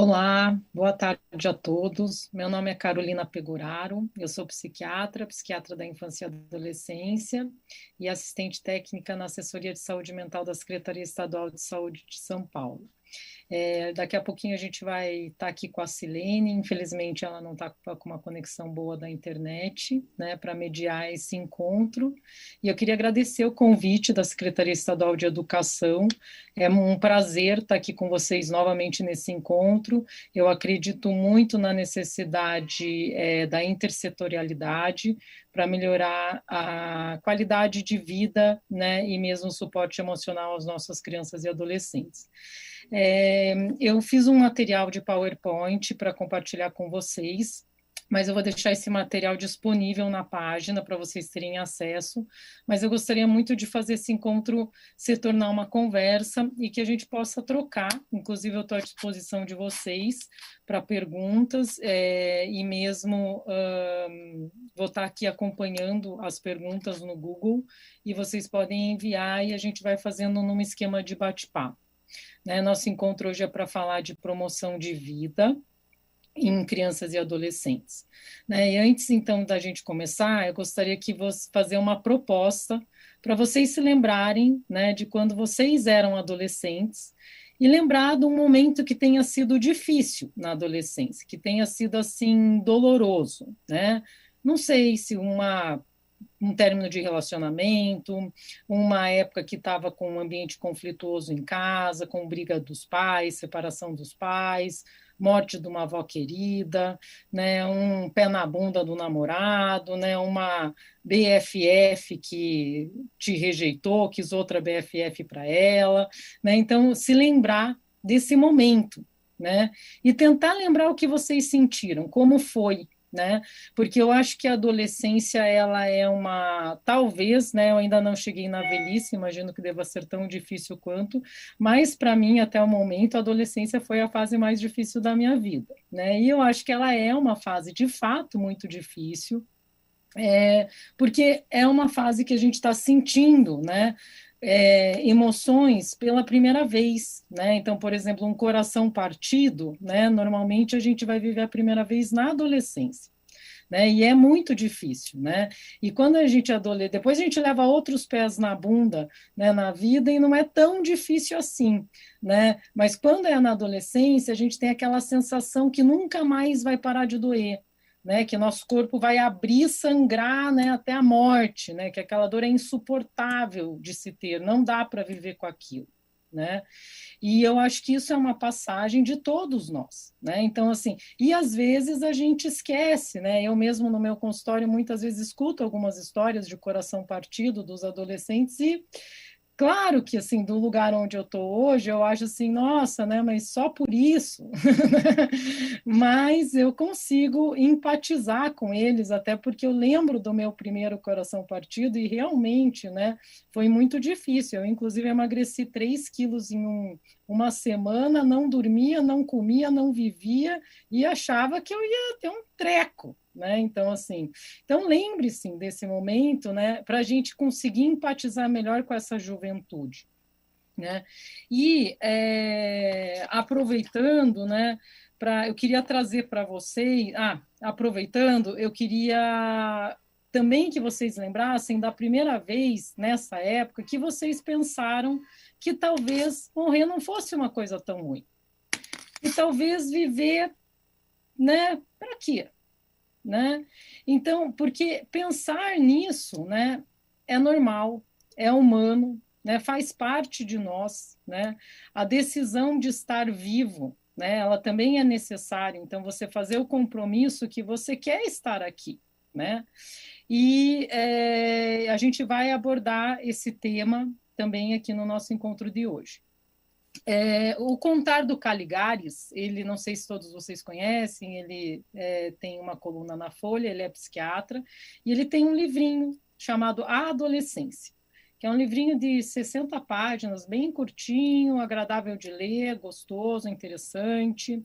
Olá, boa tarde a todos. Meu nome é Carolina Pegoraro, eu sou psiquiatra da infância e adolescência e assistente técnica na assessoria de saúde mental da Secretaria Estadual de Saúde de São Paulo. Daqui a pouquinho a gente vai estar aqui com a Silene, infelizmente ela não está com uma conexão boa da internet, né, para mediar esse encontro. E eu queria agradecer o convite da Secretaria Estadual de Educação. É um prazer estar aqui com vocês novamente nesse encontro. Eu acredito muito na necessidade da intersetorialidade para melhorar a qualidade de vida, né, e mesmo o suporte emocional às nossas crianças e adolescentes. Eu fiz um material de PowerPoint para compartilhar com vocês, mas eu vou deixar esse material disponível na página para vocês terem acesso, mas eu gostaria muito de fazer esse encontro se tornar uma conversa e que a gente possa trocar, inclusive eu estou à disposição de vocês para perguntas, e mesmo vou estar aqui acompanhando as perguntas no Google, e vocês podem enviar e a gente vai fazendo num esquema de bate-papo. Né? Nosso encontro hoje é para falar de promoção de vida em crianças e adolescentes. Né? E antes, então, da gente começar, eu gostaria que você fazer uma proposta para vocês se lembrarem, né, de quando vocês eram adolescentes e lembrar de um momento que tenha sido difícil na adolescência, que tenha sido, assim, doloroso, né? Não sei se um término de relacionamento, uma época que estava com um ambiente conflituoso em casa, com briga dos pais, separação dos pais, morte de uma avó querida, né, um pé na bunda do namorado, né, uma BFF que te rejeitou, quis outra BFF para ela, né, então se lembrar desse momento, né, e tentar lembrar o que vocês sentiram, como foi, né? Porque eu acho que a adolescência ela é talvez, né? Eu ainda não cheguei na velhice, imagino que deva ser tão difícil quanto, mas para mim até o momento a adolescência foi a fase mais difícil da minha vida, né? E eu acho que ela é uma fase de fato muito difícil, porque é uma fase que a gente está sentindo, né? Emoções pela primeira vez, né? Então, por exemplo, um coração partido, né? Normalmente a gente vai viver a primeira vez na adolescência. Né? E é muito difícil, né? E quando a gente adolescente, depois a gente leva outros pés na bunda, né, na vida e não é tão difícil assim, né? Mas quando é na adolescência, a gente tem aquela sensação que nunca mais vai parar de doer, né? Que nosso corpo vai abrir, sangrar, né, até a morte, né? Que aquela dor é insuportável de se ter, não dá para viver com aquilo, né? E eu acho que isso é uma passagem de todos nós, né? Então, assim, e às vezes a gente esquece, né? Eu mesmo no meu consultório muitas vezes escuto algumas histórias de coração partido dos adolescentes e claro que, assim, do lugar onde eu estou hoje, eu acho assim, nossa, né, mas só por isso. Mas eu consigo empatizar com eles, até porque eu lembro do meu primeiro coração partido e realmente, né, foi muito difícil. Eu, inclusive, emagreci 3 quilos em uma semana, não dormia, não comia, não vivia e achava que eu ia ter um treco, né? Então, assim, então lembre-se desse momento, né, para a gente conseguir empatizar melhor com essa juventude, né? E aproveitando, né, eu queria trazer para vocês, aproveitando, eu queria também que vocês lembrassem da primeira vez nessa época que vocês pensaram que talvez morrer não fosse uma coisa tão ruim. E talvez viver, né, para quê? Né? Então, porque pensar nisso, né, é normal, é humano, né, faz parte de nós, né? A decisão de estar vivo, né, ela também é necessária. Então, você fazer o compromisso que você quer estar aqui, né? E a gente vai abordar esse tema também aqui no nosso encontro de hoje. O Contar do Caligares, ele, não sei se todos vocês conhecem, ele tem uma coluna na Folha, ele é psiquiatra, e ele tem um livrinho chamado A Adolescência, que é um livrinho de 60 páginas, bem curtinho, agradável de ler, gostoso, interessante,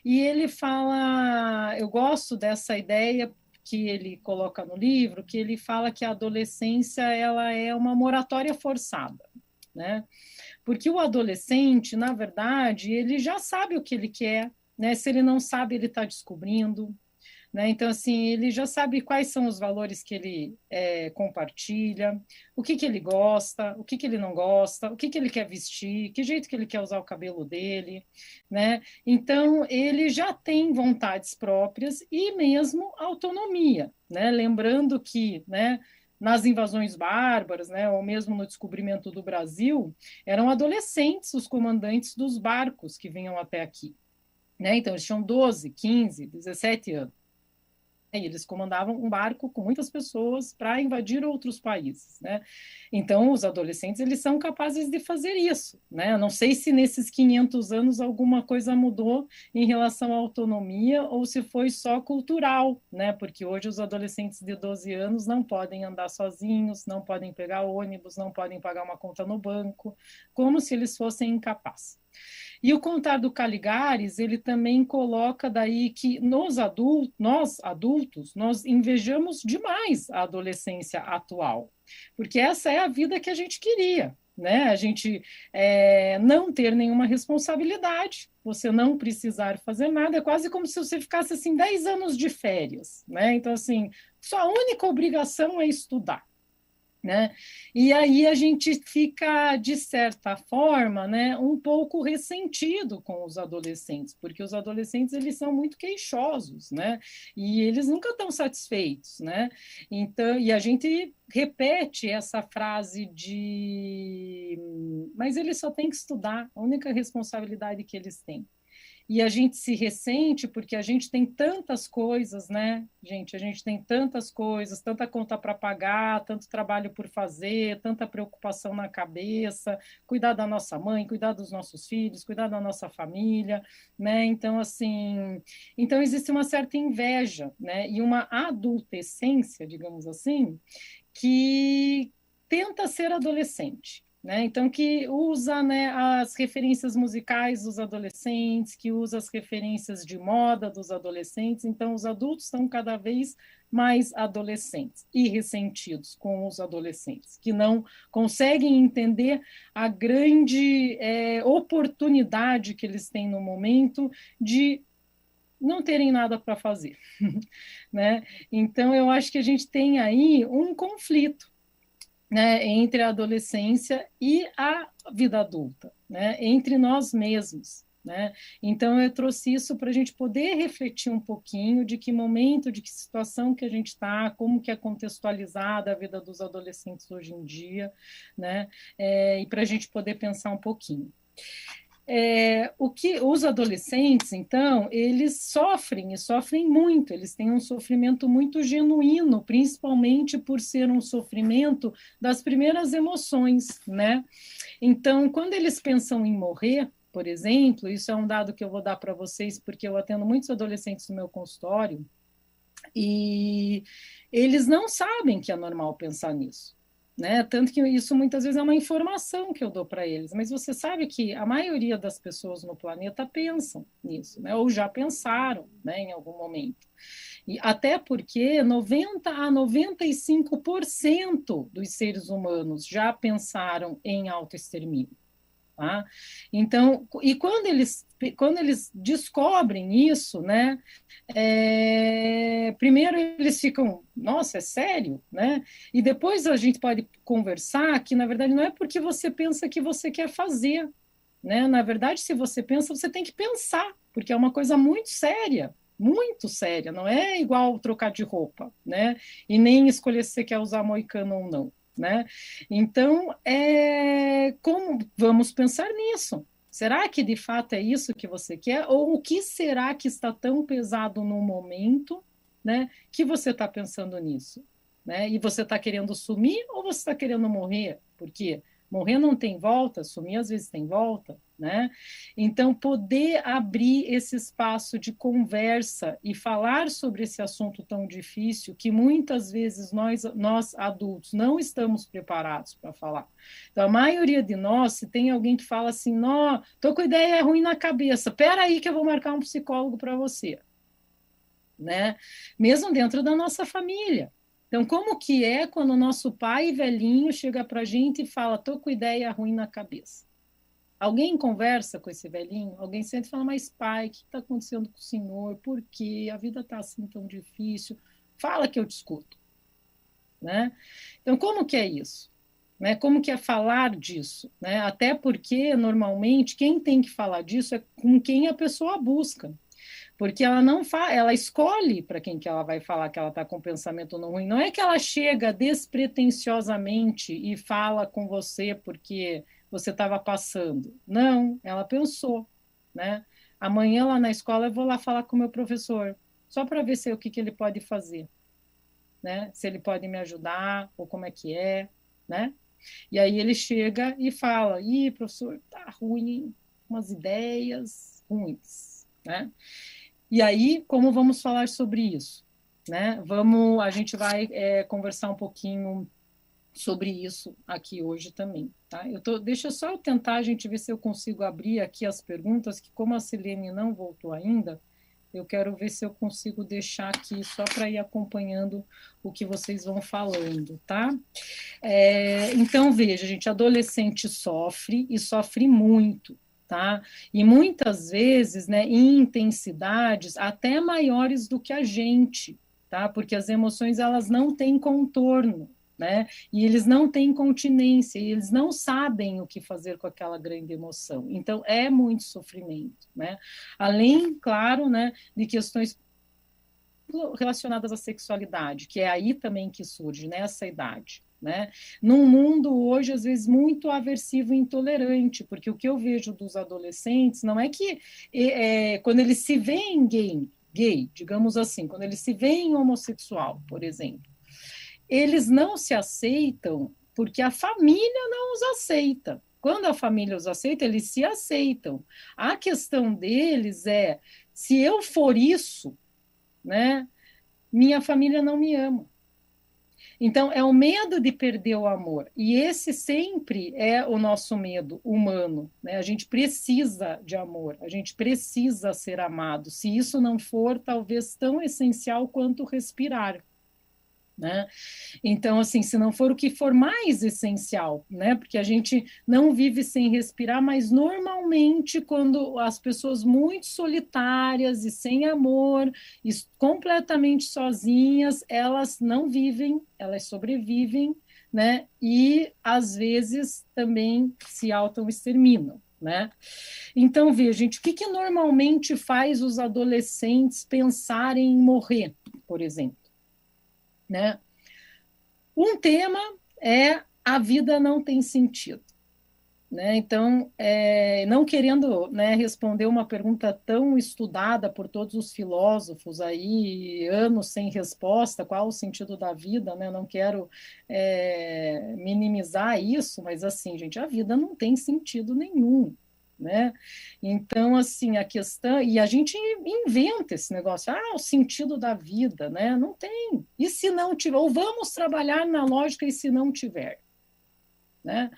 e ele fala, eu gosto dessa ideia que ele coloca no livro, que ele fala que a adolescência ela é uma moratória forçada, né? Porque o adolescente, na verdade, ele já sabe o que ele quer, né? Se ele não sabe, ele está descobrindo. Né? Então, assim, ele já sabe quais são os valores que ele compartilha, o que ele gosta, o que ele não gosta, o que ele quer vestir, que jeito que ele quer usar o cabelo dele, né? Então, ele já tem vontades próprias e mesmo autonomia, né? Lembrando que, né, nas invasões bárbaras, né, ou mesmo no descobrimento do Brasil, eram adolescentes os comandantes dos barcos que vinham até aqui. Né? Então, eles tinham 12, 15, 17 anos. E eles comandavam um barco com muitas pessoas para invadir outros países, né? Então, os adolescentes, eles são capazes de fazer isso, né? Não sei se nesses 500 anos alguma coisa mudou em relação à autonomia ou se foi só cultural, né? Porque hoje os adolescentes de 12 anos não podem andar sozinhos, não podem pegar ônibus, não podem pagar uma conta no banco, como se eles fossem incapazes. E o Contar do Caligares, ele também coloca daí que nós adultos, nós invejamos demais a adolescência atual, porque essa é a vida que a gente queria, né? A gente não ter nenhuma responsabilidade, você não precisar fazer nada, é quase como se você ficasse assim 10 anos de férias, né? Então, assim, sua única obrigação é estudar. Né? E aí a gente fica, de certa forma, né, um pouco ressentido com os adolescentes, porque os adolescentes eles são muito queixosos, né? E eles nunca estão satisfeitos, né? Então, e a gente repete essa frase de mas eles só têm que estudar, a única responsabilidade que eles têm. E a gente se ressente porque a gente tem tantas coisas, né, gente? A gente tem tantas coisas, tanta conta para pagar, tanto trabalho por fazer, tanta preocupação na cabeça, cuidar da nossa mãe, cuidar dos nossos filhos, cuidar da nossa família, né? Então, assim, então existe uma certa inveja, né? E uma adultescência, digamos assim, que tenta ser adolescente. Né? Então, que usa, né, as referências musicais dos adolescentes, que usa as referências de moda dos adolescentes. Então, os adultos estão cada vez mais adolescentes e ressentidos com os adolescentes, que não conseguem entender a grande oportunidade que eles têm no momento de não terem nada para fazer. Né? Então, eu acho que a gente tem aí um conflito, né, entre a adolescência e a vida adulta, né, entre nós mesmos. Né? Então, eu trouxe isso para a gente poder refletir um pouquinho de que momento, de que situação que a gente está, como que é contextualizada a vida dos adolescentes hoje em dia, né? E para a gente poder pensar um pouquinho. O que os adolescentes, então, eles sofrem, e sofrem muito, eles têm um sofrimento muito genuíno, principalmente por ser um sofrimento das primeiras emoções, né? Então, quando eles pensam em morrer, por exemplo, isso é um dado que eu vou dar para vocês, porque eu atendo muitos adolescentes no meu consultório, e eles não sabem que é normal pensar nisso. Né? Tanto que isso muitas vezes é uma informação que eu dou para eles, mas você sabe que a maioria das pessoas no planeta pensam nisso, né? Ou já pensaram, né, em algum momento. E até porque 90 a 95% dos seres humanos já pensaram em autoextermínio. Tá? Então, e quando eles descobrem isso, né, primeiro eles ficam, nossa, é sério? Né? E depois a gente pode conversar que, na verdade, não é porque você pensa que você quer fazer. Né? Na verdade, se você pensa, você tem que pensar, porque é uma coisa muito séria, não é igual trocar de roupa, né? E nem escolher se você quer usar moicano ou não. Né? Então, como vamos pensar nisso? Será que de fato é isso que você quer? Ou o que será que está tão pesado no momento, né, que você está pensando nisso? Né? E você está querendo sumir ou você está querendo morrer? Porque morrer não tem volta, sumir às vezes tem volta. Né? Então, poder abrir esse espaço de conversa e falar sobre esse assunto tão difícil que muitas vezes nós adultos não estamos preparados para falar. Então, a maioria de nós, se tem alguém que fala assim, não, tô com ideia ruim na cabeça, espera aí que eu vou marcar um psicólogo para você. Né? Mesmo dentro da nossa família. Então, como que é quando o nosso pai velhinho chega para a gente e fala, tô com ideia ruim na cabeça? Alguém conversa com esse velhinho? Alguém senta e fala, mas pai, o que está acontecendo com o senhor? Por quê? A vida está assim tão difícil. Fala que eu te escuto. Né? Então, como que é isso? Né? Como que é falar disso? Né? Até porque, normalmente, quem tem que falar disso é com quem a pessoa busca. Porque ela não fala, ela escolhe para quem que ela vai falar que ela está com pensamento não ruim. Não é que ela chega despretensiosamente e fala com você porque você estava passando. Não, ela pensou, né? Amanhã lá na escola eu vou lá falar com o meu professor, só para ver se, o que, que ele pode fazer, né? Se ele pode me ajudar ou como é, né? E aí ele chega e fala: "Ih, professor, tá ruim, umas ideias ruins", né? E aí, como vamos falar sobre isso, né? A gente vai conversar um pouquinho sobre isso aqui hoje também, tá? Deixa só eu tentar a gente ver se eu consigo abrir aqui as perguntas, que como a Silene não voltou ainda, eu quero ver se eu consigo deixar aqui só para ir acompanhando o que vocês vão falando, tá? Então, veja, gente, adolescente sofre e sofre muito, tá? E muitas vezes, né, em intensidades até maiores do que a gente, tá? Porque as emoções, elas não têm contorno, né? E eles não têm continência, e eles não sabem o que fazer com aquela grande emoção. Então, é muito sofrimento, né? Além, claro, né, de questões relacionadas à sexualidade, que é aí também que surge, nessa idade. Né? Num mundo hoje, às vezes, muito aversivo e intolerante, porque o que eu vejo dos adolescentes não é que quando eles se veem gay, digamos assim, quando eles se veem homossexual, por exemplo, eles não se aceitam porque a família não os aceita. Quando a família os aceita, eles se aceitam. A questão deles é: se eu for isso, né, minha família não me ama. Então, é o medo de perder o amor. E esse sempre é o nosso medo humano. Né? A gente precisa de amor, a gente precisa ser amado. Se isso não for, talvez tão essencial quanto respirar. Né? Então, assim, se não for o que for mais essencial, né? Porque a gente não vive sem respirar, mas normalmente quando as pessoas muito solitárias e sem amor, e completamente sozinhas, elas não vivem, elas sobrevivem, né? E às vezes também se auto-exterminam. Né? Então, veja, gente, o que normalmente faz os adolescentes pensarem em morrer, por exemplo? Né? Um tema é a vida não tem sentido. Né? Então, não querendo, né, responder uma pergunta tão estudada por todos os filósofos aí, anos sem resposta, qual o sentido da vida, né? Não quero minimizar isso, mas assim, gente, a vida não tem sentido nenhum. Né? Então, assim, a questão, e a gente inventa esse negócio, o sentido da vida, né? Não tem. E se não tiver, ou vamos trabalhar na lógica e se não tiver, né?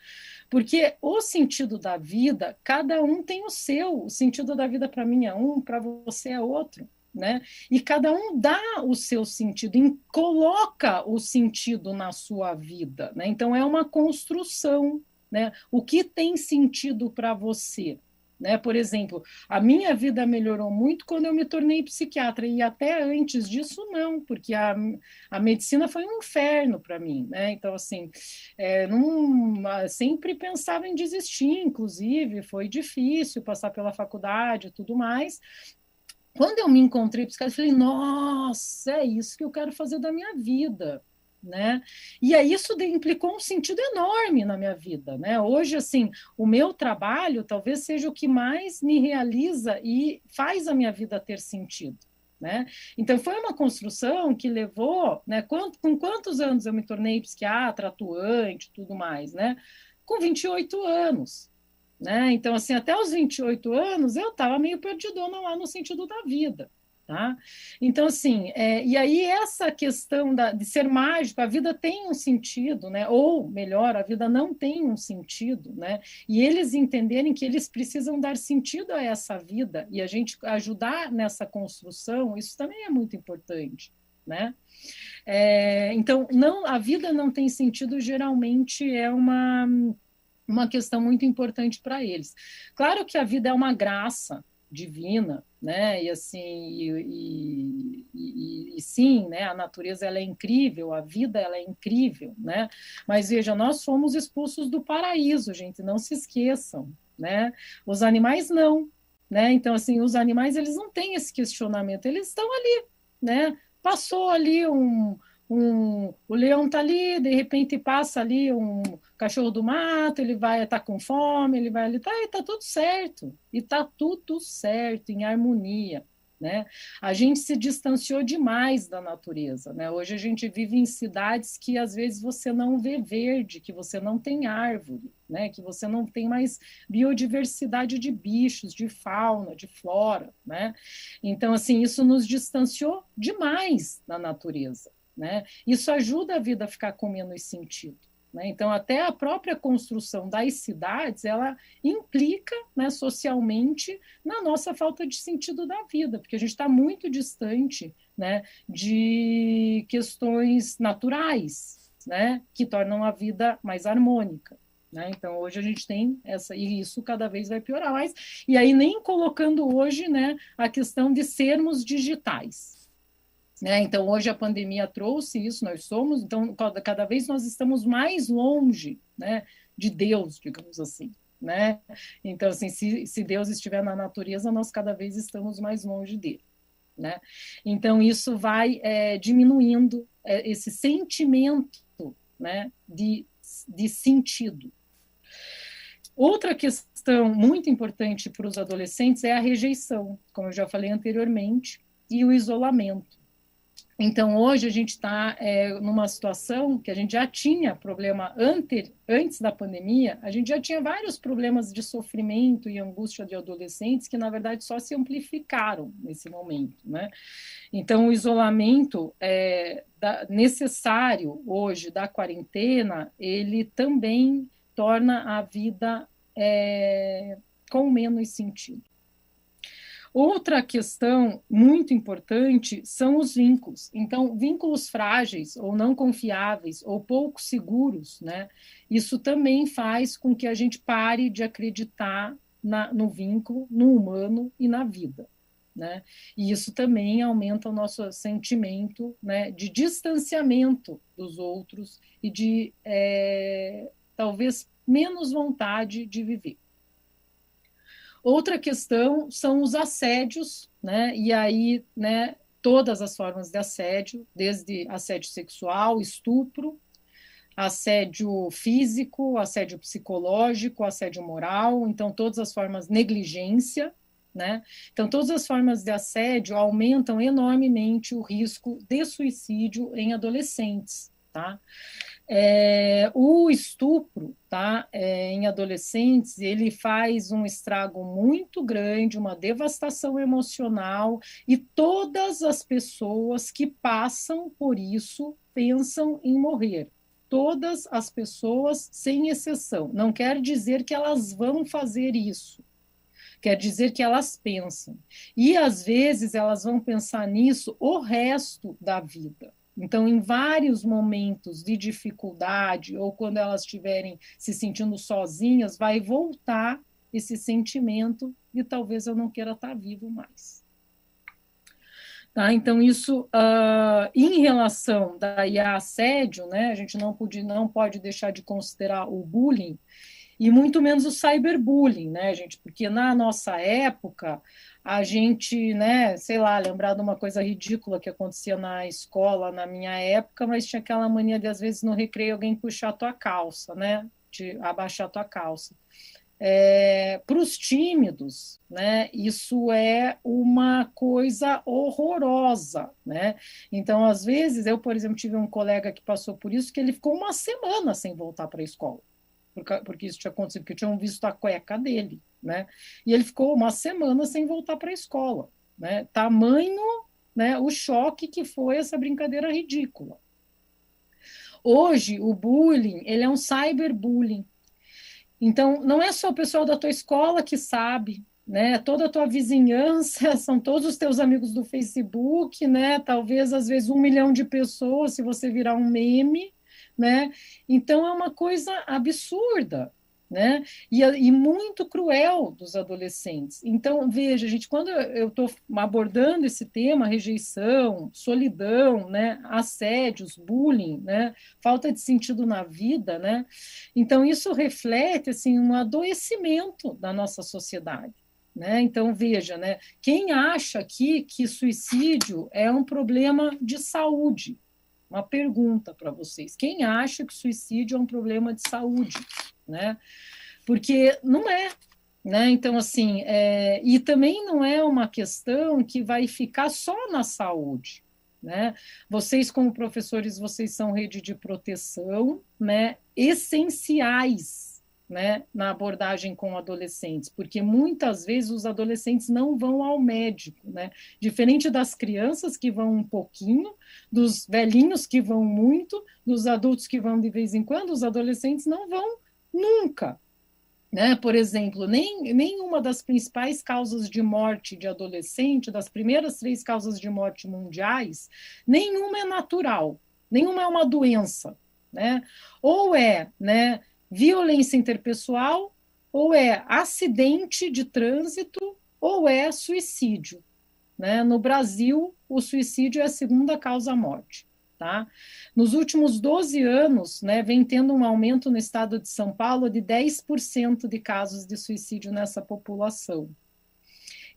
Porque o sentido da vida, cada um tem o seu. O sentido da vida para mim é um, para você é outro. Né? E cada um dá o seu sentido, coloca o sentido na sua vida. Né? Então, é uma construção. Né? O que tem sentido para você? Né? Por exemplo, a minha vida melhorou muito quando eu me tornei psiquiatra, e até antes disso, não, porque a medicina foi um inferno para mim. Né? Então, assim, sempre pensava em desistir, inclusive, foi difícil passar pela faculdade e tudo mais. Quando eu me encontrei psiquiatra, eu falei, nossa, é isso que eu quero fazer da minha vida. Né? E aí isso implicou um sentido enorme na minha vida, né? Hoje, assim, o meu trabalho talvez seja o que mais me realiza e faz a minha vida ter sentido. Né? Então, foi uma construção que levou, né, com quantos anos eu me tornei psiquiatra, atuante, tudo mais, né? Com 28 anos. Né? Então, assim, até os 28 anos, eu estava meio perdidona lá no sentido da vida. Tá? Então, assim, e aí essa questão de ser mágico, a vida tem um sentido, né? Ou, melhor, a vida não tem um sentido, né? E eles entenderem que eles precisam dar sentido a essa vida e a gente ajudar nessa construção, isso também é muito importante, né? Então, não, a vida não tem sentido, geralmente é uma questão muito importante para eles. Claro que a vida é uma graça divina, né? E assim, e sim, né? A natureza ela é incrível, a vida ela é incrível, né? Mas veja, nós fomos expulsos do paraíso, gente, não se esqueçam, né? Os animais não, né? Então assim, os animais eles não têm esse questionamento, eles estão ali, né? Passou ali o leão está ali, de repente passa ali um cachorro do mato, ele vai estar com fome, ele vai ali, tá, e tá tudo certo, e tá tudo certo, em harmonia, né? A gente se distanciou demais da natureza, né? Hoje a gente vive em cidades que às vezes você não vê verde, que você não tem árvore, né? Que você não tem mais biodiversidade de bichos, de fauna, de flora, né? Então, assim, isso nos distanciou demais da natureza, né? Isso ajuda a vida a ficar com menos sentido. Né? Então, até a própria construção das cidades, ela implica, né, socialmente na nossa falta de sentido da vida, porque a gente está muito distante, né, de questões naturais, né, que tornam a vida mais harmônica. Né? Então, hoje a gente tem essa, e isso cada vez vai piorar mais, e aí nem colocando hoje, né, a questão de sermos digitais. Né? Então, hoje a pandemia trouxe isso, nós somos, então, cada vez nós estamos mais longe, né, de Deus, digamos assim. Né? Então, assim, se Deus estiver na natureza, nós cada vez estamos mais longe dele. Né? Então, isso vai diminuindo esse sentimento, né, de sentido. Outra questão muito importante para os adolescentes é a rejeição, como eu já falei anteriormente, e o isolamento. Então, hoje a gente está numa situação que a gente já tinha problema antes da pandemia, a gente já tinha vários problemas de sofrimento e angústia de adolescentes que, na verdade, só se amplificaram nesse momento. Né? Então, o isolamento necessário hoje da quarentena, ele também torna a vida com menos sentido. Outra questão muito importante são os vínculos. Então, vínculos frágeis ou não confiáveis ou pouco seguros, né? Isso também faz com que a gente pare de acreditar no vínculo, no humano e na vida. Né? E isso também aumenta o nosso sentimento, né, de distanciamento dos outros e de talvez menos vontade de viver. Outra questão são os assédios, né? E aí, né, todas as formas de assédio, desde assédio sexual, estupro, assédio físico, assédio psicológico, assédio moral, então todas as formas, negligência, né? Então todas as formas de assédio aumentam enormemente o risco de suicídio em adolescentes, tá? O estupro, tá, em adolescentes, ele faz um estrago muito grande, uma devastação emocional, e todas as pessoas que passam por isso pensam em morrer. Todas as pessoas, sem exceção. Não quer dizer que elas vão fazer isso. Quer dizer que elas pensam. E, às vezes, elas vão pensar nisso o resto da vida. Então, em vários momentos de dificuldade, ou quando elas estiverem se sentindo sozinhas, vai voltar esse sentimento de talvez eu não queira estar vivo mais. Tá? Então, isso, em relação daí a assédio, né, a gente não pode deixar de considerar o bullying, e muito menos o cyberbullying, né, gente? Porque na nossa época, a gente, né, sei lá, lembrar de uma coisa ridícula que acontecia na escola na minha época, mas tinha aquela mania de, às vezes, no recreio, alguém puxar a tua calça, né? De abaixar a tua calça. Para os tímidos, né, isso é uma coisa horrorosa, né? Então, às vezes, eu, por exemplo, tive um colega que passou por isso, que ele ficou uma semana sem voltar para a escola, porque isso tinha acontecido, porque tinham visto a cueca dele, né? E ele ficou uma semana sem voltar para a escola, né? Tamanho, né, o choque que foi essa brincadeira ridícula. Hoje, o bullying, ele é um cyberbullying. Então, não é só o pessoal da tua escola que sabe, né? Toda a tua vizinhança, são todos os teus amigos do Facebook, né? Talvez, às vezes, 1 milhão de pessoas, se você virar um meme, né? Então, é uma coisa absurda, né? E muito cruel dos adolescentes. Então, veja, gente, quando eu estou abordando esse tema, rejeição, solidão, né, assédios, bullying, né, falta de sentido na vida, né? Então, isso reflete assim um adoecimento da nossa sociedade. Né? Então, veja, né? Quem acha aqui que suicídio é um problema de saúde? Uma pergunta para vocês. Quem acha que suicídio é um problema de saúde? Né? Porque não é. Né? Então, assim, e também não é uma questão que vai ficar só na saúde. Né? Vocês, como professores, vocês são rede de proteção, né? Essenciais, né? Na abordagem com adolescentes, porque muitas vezes os adolescentes não vão ao médico, né? Diferente das crianças que vão um pouquinho, dos velhinhos que vão muito, dos adultos que vão de vez em quando, os adolescentes não vão nunca. Né? Por exemplo, nenhuma das principais causas de morte de adolescente, das primeiras 3 causas de morte mundiais, nenhuma é natural, nenhuma é uma doença. Né? Ou é, né, violência interpessoal, ou é acidente de trânsito, ou é suicídio. Né? No Brasil, o suicídio é a segunda causa-morte. Tá? Nos últimos 12 anos, né, vem tendo um aumento no estado de São Paulo de 10% de casos de suicídio nessa população.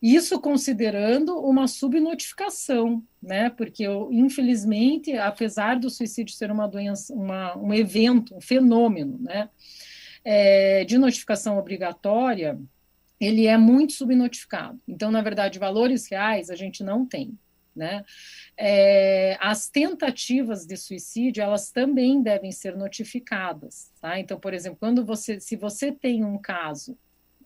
Isso considerando uma subnotificação, né? Porque, infelizmente, apesar do suicídio ser uma doença, um evento, um fenômeno, né? De notificação obrigatória, ele é muito subnotificado. Então, na verdade, valores reais a gente não tem. Né? As tentativas de suicídio, elas também devem ser notificadas. Tá? Então, por exemplo, se você tem um caso,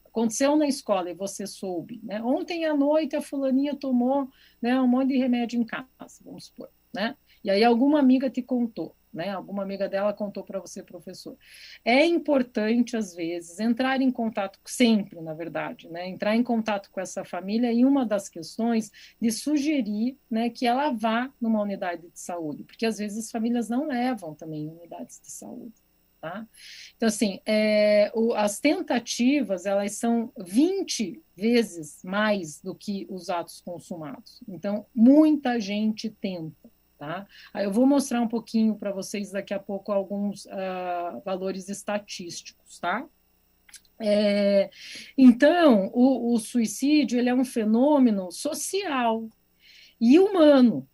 aconteceu na escola e você soube, né? Ontem à noite a fulaninha tomou, né, um monte de remédio em casa, vamos supor, né? E aí alguma amiga te contou, né? Alguma amiga dela contou para você, professor. É importante, às vezes, entrar em contato, sempre, na verdade, né? Entrar em contato com essa família e uma das questões de sugerir, né, que ela vá numa unidade de saúde, porque às vezes as famílias não levam também unidades de saúde. Tá? Então, assim, as tentativas, elas são 20 vezes mais do que os atos consumados. Então, muita gente tenta. Tá? Aí eu vou mostrar um pouquinho para vocês daqui a pouco alguns valores estatísticos. Tá? Então, o suicídio ele é um fenômeno social e humano.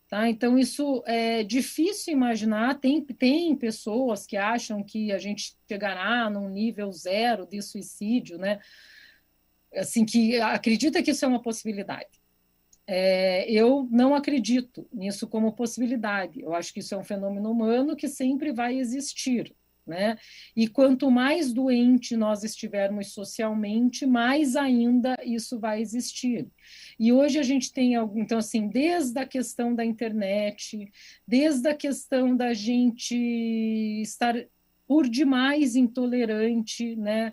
Tá? Então, isso é difícil imaginar. Tem pessoas que acham que a gente chegará num nível zero de suicídio, né? Assim, que acredita que isso é uma possibilidade. Eu não acredito nisso como possibilidade. Eu acho que isso é um fenômeno humano que sempre vai existir. Né? E quanto mais doente nós estivermos socialmente, mais ainda isso vai existir. E hoje a gente tem, então, assim, desde a questão da internet, desde a questão da gente estar por demais intolerante, né?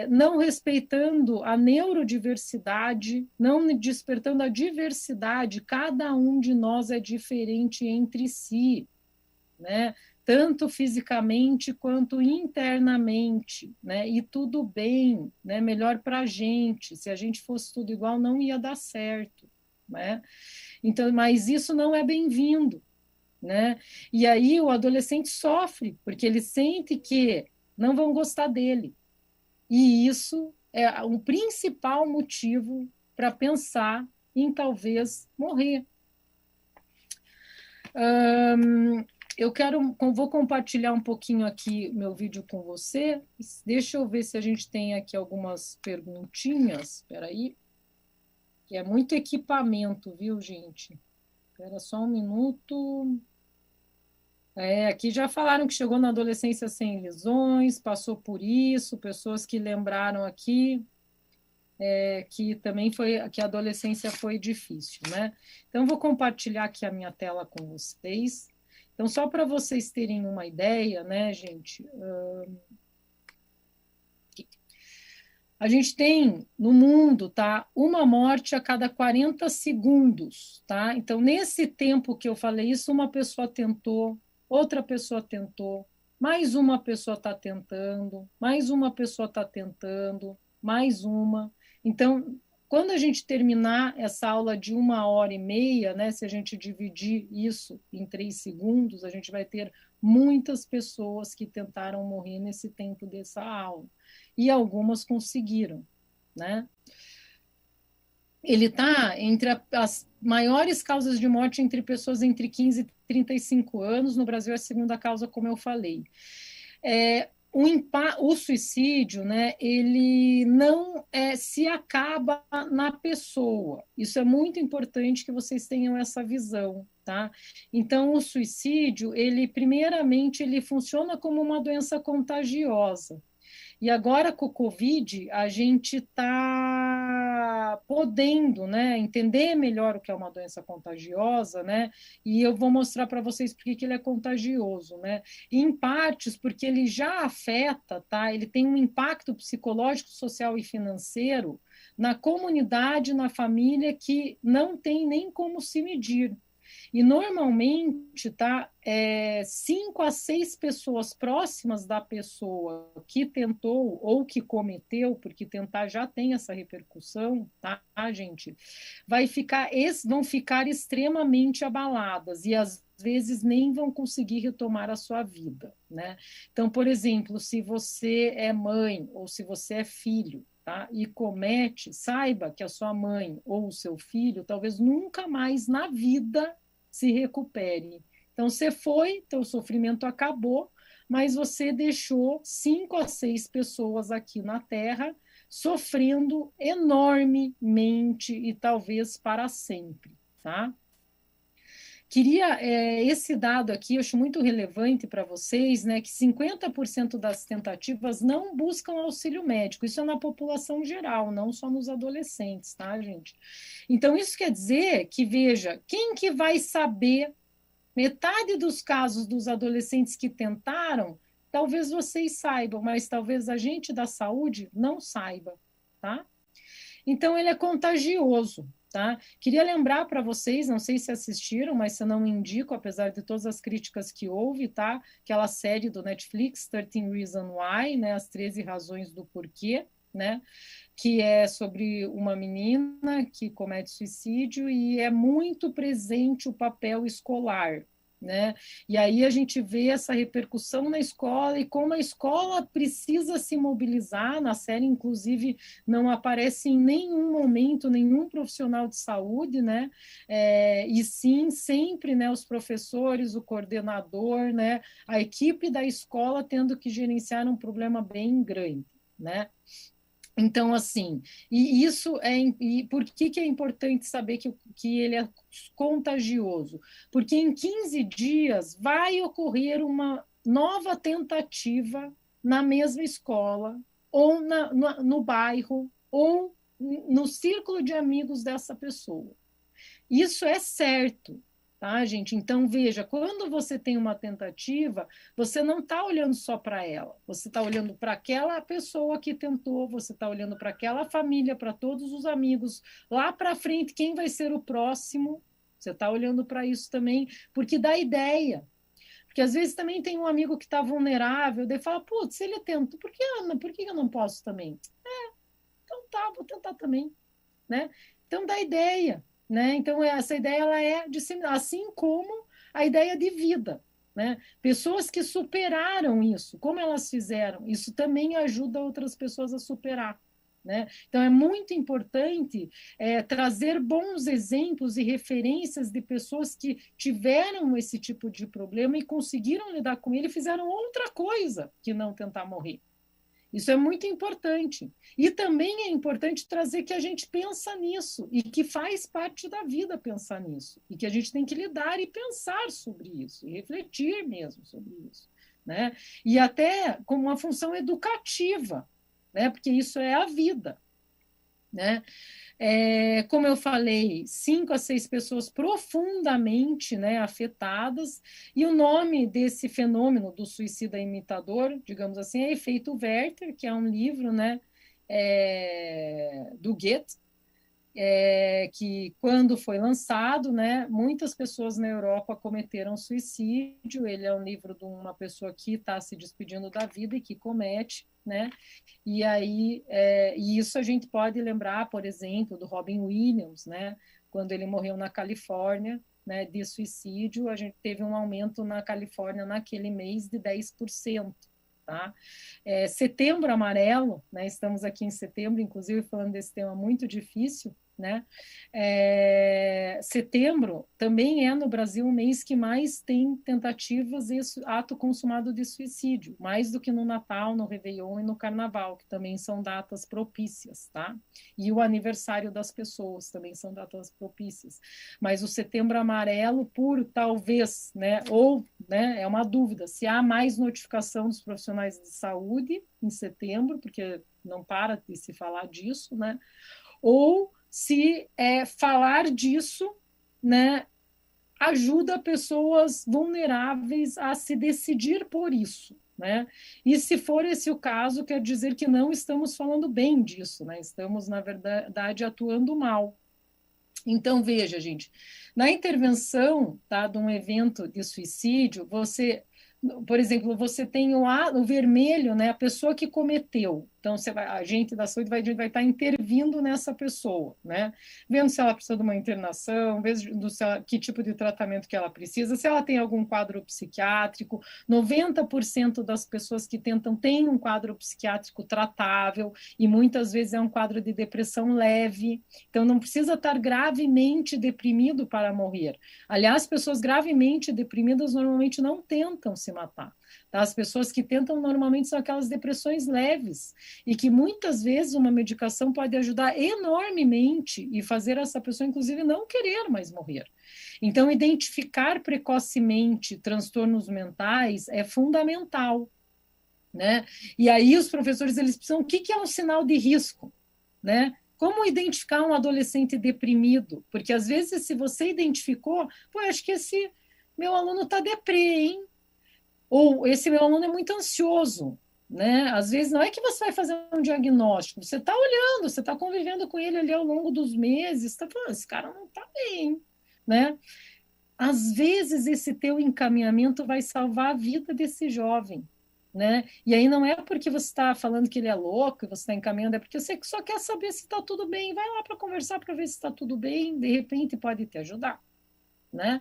Não respeitando a neurodiversidade, não despertando a diversidade, cada um de nós é diferente entre si, né? Tanto fisicamente quanto internamente, né? E tudo bem, né? Melhor para a gente. Se a gente fosse tudo igual, não ia dar certo, né? Então, mas isso não é bem-vindo, né? E aí o adolescente sofre porque ele sente que não vão gostar dele. E isso é um principal motivo para pensar em talvez morrer. Vou compartilhar um pouquinho aqui meu vídeo com você. Deixa eu ver se a gente tem aqui algumas perguntinhas. Espera aí. Que é muito equipamento, viu, gente? Espera só um minuto. Aqui já falaram que chegou na adolescência sem lesões, passou por isso, pessoas que lembraram aqui que também que a adolescência foi difícil, né? Então, vou compartilhar aqui a minha tela com vocês. Então, só para vocês terem uma ideia, né, gente? A gente tem no mundo, tá, uma morte a cada 40 segundos, tá? Então, nesse tempo que eu falei isso, uma pessoa tentou, outra pessoa tentou, mais uma pessoa está tentando, mais uma pessoa está tentando, mais uma. Então, quando a gente terminar essa aula de 1h30, né, se a gente dividir isso em 3 segundos, a gente vai ter muitas pessoas que tentaram morrer nesse tempo dessa aula. E algumas conseguiram, né? Ele está entre as maiores causas de morte entre pessoas entre 15 e 35 anos. No Brasil, é a segunda causa, como eu falei. O suicídio, né, ele não se acaba na pessoa. Isso é muito importante que vocês tenham essa visão, tá? Então, o suicídio, ele primeiramente, ele funciona como uma doença contagiosa. E agora, com o Covid, a gente está podendo, né, entender melhor o que é uma doença contagiosa, né, e eu vou mostrar para vocês por que ele é contagioso, né, e em partes porque ele já afeta, tá, ele tem um impacto psicológico, social e financeiro na comunidade, na família, que não tem nem como se medir. E normalmente, tá, 5 a 6 pessoas próximas da pessoa que tentou ou que cometeu, porque tentar já tem essa repercussão, tá, gente? Vão ficar extremamente abaladas e às vezes nem vão conseguir retomar a sua vida, né? Então, por exemplo, se você é mãe ou se você é filho, tá, e comete, saiba que a sua mãe ou o seu filho talvez nunca mais na vida se recupere. Então, você foi, teu sofrimento acabou, mas você deixou 5 a 6 pessoas aqui na Terra sofrendo enormemente e talvez para sempre, tá? Queria esse dado aqui, eu acho muito relevante para vocês, né, que 50% das tentativas não buscam auxílio médico. Isso é na população geral, não só nos adolescentes, tá, gente? Então, isso quer dizer que, veja, quem que vai saber metade dos casos dos adolescentes que tentaram, talvez vocês saibam, mas talvez a gente da saúde não saiba, tá? Então, ele é contagioso, tá? Queria lembrar para vocês, não sei se assistiram, mas se eu não indico, apesar de todas as críticas que houve, tá? Aquela série do Netflix, 13 Reasons Why, né? As 13 razões do porquê, né? Que é sobre uma menina que comete suicídio e é muito presente o papel escolar, né? E aí a gente vê essa repercussão na escola e como a escola precisa se mobilizar. Na série, inclusive, não aparece em nenhum momento nenhum profissional de saúde, né? E sim, sempre, né, os professores, o coordenador, né, a equipe da escola tendo que gerenciar um problema bem grande, né? Então, assim, e isso e por que é importante saber que ele é contagioso? Porque em 15 dias vai ocorrer uma nova tentativa na mesma escola, ou no bairro, ou no círculo de amigos dessa pessoa. Isso é certo, tá, gente? Então, veja, quando você tem uma tentativa, você não está olhando só para ela, você está olhando para aquela pessoa que tentou, você está olhando para aquela família, para todos os amigos. Lá para frente, quem vai ser o próximo? Você está olhando para isso também, porque dá ideia. Porque às vezes também tem um amigo que está vulnerável, daí fala, putz, se ele tenta, por que eu não posso também? Então tá, vou tentar também, né? Então dá ideia, né? Então essa ideia ela é disseminada, assim como a ideia de vida, né? Pessoas que superaram isso, como elas fizeram, isso também ajuda outras pessoas a superar. Né? Então, é muito importante trazer bons exemplos e referências de pessoas que tiveram esse tipo de problema e conseguiram lidar com ele e fizeram outra coisa que não tentar morrer. Isso é muito importante. E também é importante trazer que a gente pensa nisso e que faz parte da vida pensar nisso. E que a gente tem que lidar e pensar sobre isso, e refletir mesmo sobre isso. Né? E até com uma função educativa, né? Porque isso é a vida. Né? Como eu falei, 5 a 6 pessoas profundamente, né, afetadas, e o nome desse fenômeno do suicida imitador, digamos assim, é Efeito Werther, que é um livro, né, do Goethe, que quando foi lançado, né, muitas pessoas na Europa cometeram suicídio. Ele é um livro de uma pessoa que está se despedindo da vida e que comete, né? E aí, e isso a gente pode lembrar, por exemplo, do Robin Williams, né? Quando ele morreu na Califórnia, né, de suicídio, a gente teve um aumento na Califórnia naquele mês de 10%. Tá? Setembro Amarelo, né? Estamos aqui em setembro, inclusive falando desse tema muito difícil, né? Setembro também é no Brasil o mês que mais tem tentativas e ato consumado de suicídio, mais do que no Natal, no Réveillon e no Carnaval, que também são datas propícias, tá? E o aniversário das pessoas também são datas propícias. Mas o Setembro Amarelo, por talvez, né? Ou, né? É uma dúvida se há mais notificação dos profissionais de saúde em setembro, porque não para de se falar disso, né? Ou se falar disso, né, ajuda pessoas vulneráveis a se decidir por isso, né? E se for esse o caso, quer dizer que não estamos falando bem disso, né? Estamos, na verdade, atuando mal. Então, veja, gente, na intervenção, tá, de um evento de suicídio, por exemplo, você tem o vermelho, né, a pessoa que cometeu. Então, a agente da saúde vai estar intervindo nessa pessoa, né? Vendo se ela precisa de uma internação, vendo que tipo de tratamento que ela precisa, se ela tem algum quadro psiquiátrico. 90% das pessoas que tentam têm um quadro psiquiátrico tratável, e muitas vezes é um quadro de depressão leve. Então, não precisa estar gravemente deprimido para morrer. Aliás, pessoas gravemente deprimidas normalmente não tentam se matar. Tá? As pessoas que tentam normalmente são aquelas depressões leves, e que muitas vezes uma medicação pode ajudar enormemente e fazer essa pessoa, inclusive, não querer mais morrer. Então, identificar precocemente transtornos mentais é fundamental, né? E aí os professores, eles precisam, o que é um sinal de risco, né? Como identificar um adolescente deprimido? Porque às vezes, se você identificou, pô, acho que esse meu aluno está deprê, hein? Ou esse meu aluno é muito ansioso, né? Às vezes não é que você vai fazer um diagnóstico, você está olhando, você está convivendo com ele ali ao longo dos meses, está falando, esse cara não está bem, né? Às vezes esse teu encaminhamento vai salvar a vida desse jovem, né? E aí não é porque você está falando que ele é louco, você está encaminhando, é porque você só quer saber se está tudo bem, vai lá para conversar para ver se está tudo bem, de repente pode te ajudar, né?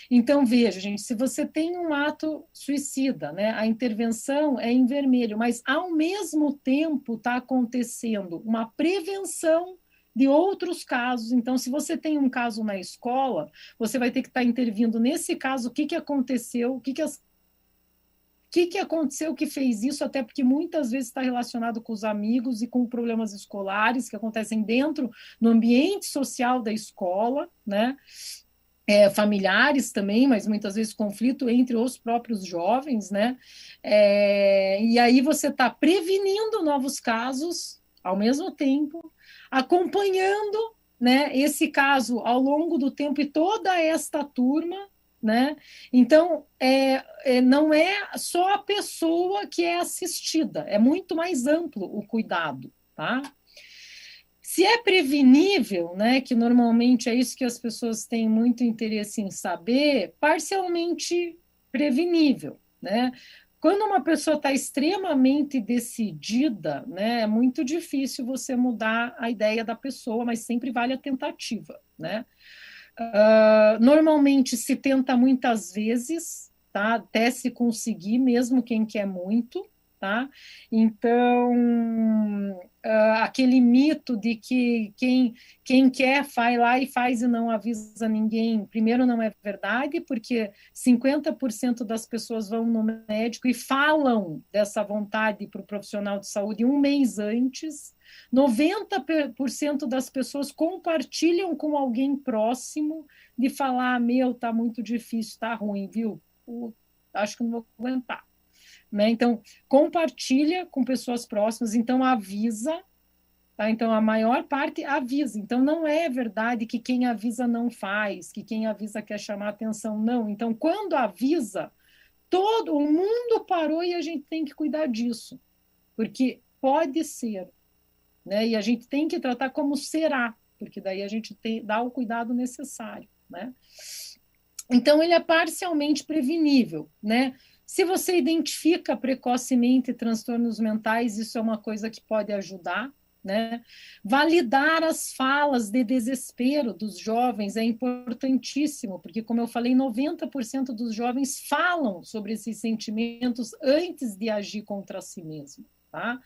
Então, veja, gente, se você tem um ato suicida, né, a intervenção é em vermelho, mas ao mesmo tempo está acontecendo uma prevenção de outros casos. Então, se você tem um caso na escola, você vai ter que estar intervindo nesse caso, o que aconteceu, o que aconteceu que fez isso, até porque muitas vezes está relacionado com os amigos e com problemas escolares que acontecem dentro no ambiente social da escola, né? Familiares também, mas muitas vezes conflito entre os próprios jovens, né? E aí você está prevenindo novos casos ao mesmo tempo, acompanhando, né, esse caso ao longo do tempo e toda esta turma, né? Então, não é só a pessoa que é assistida, é muito mais amplo o cuidado, tá? Se é prevenível, né, que normalmente é isso que as pessoas têm muito interesse em saber, parcialmente prevenível, né? Quando uma pessoa está extremamente decidida, né, é muito difícil você mudar a ideia da pessoa, mas sempre vale a tentativa, né? Normalmente se tenta muitas vezes, tá? Até se conseguir, mesmo quem quer muito, tá? Então, aquele mito de que quem quer vai lá e faz e não avisa ninguém, primeiro não é verdade, porque 50% das pessoas vão no médico e falam dessa vontade para o profissional de saúde um mês antes, 90% das pessoas compartilham com alguém próximo de falar, meu, tá muito difícil, tá ruim, viu? Acho que não vou aguentar. Né? Então, compartilha com pessoas próximas, então avisa, tá? Então, a maior parte avisa. Então, não é verdade que quem avisa não faz, que quem avisa quer chamar atenção, não. Então, quando avisa, todo o mundo parou e a gente tem que cuidar disso, porque pode ser, né? E a gente tem que tratar como será, porque daí a gente dá o cuidado necessário, né? Então, ele é parcialmente prevenível, né? Se você identifica precocemente transtornos mentais, isso é uma coisa que pode ajudar, né? Validar as falas de desespero dos jovens é importantíssimo, porque, como eu falei, 90% dos jovens falam sobre esses sentimentos antes de agir contra si mesmo, tá?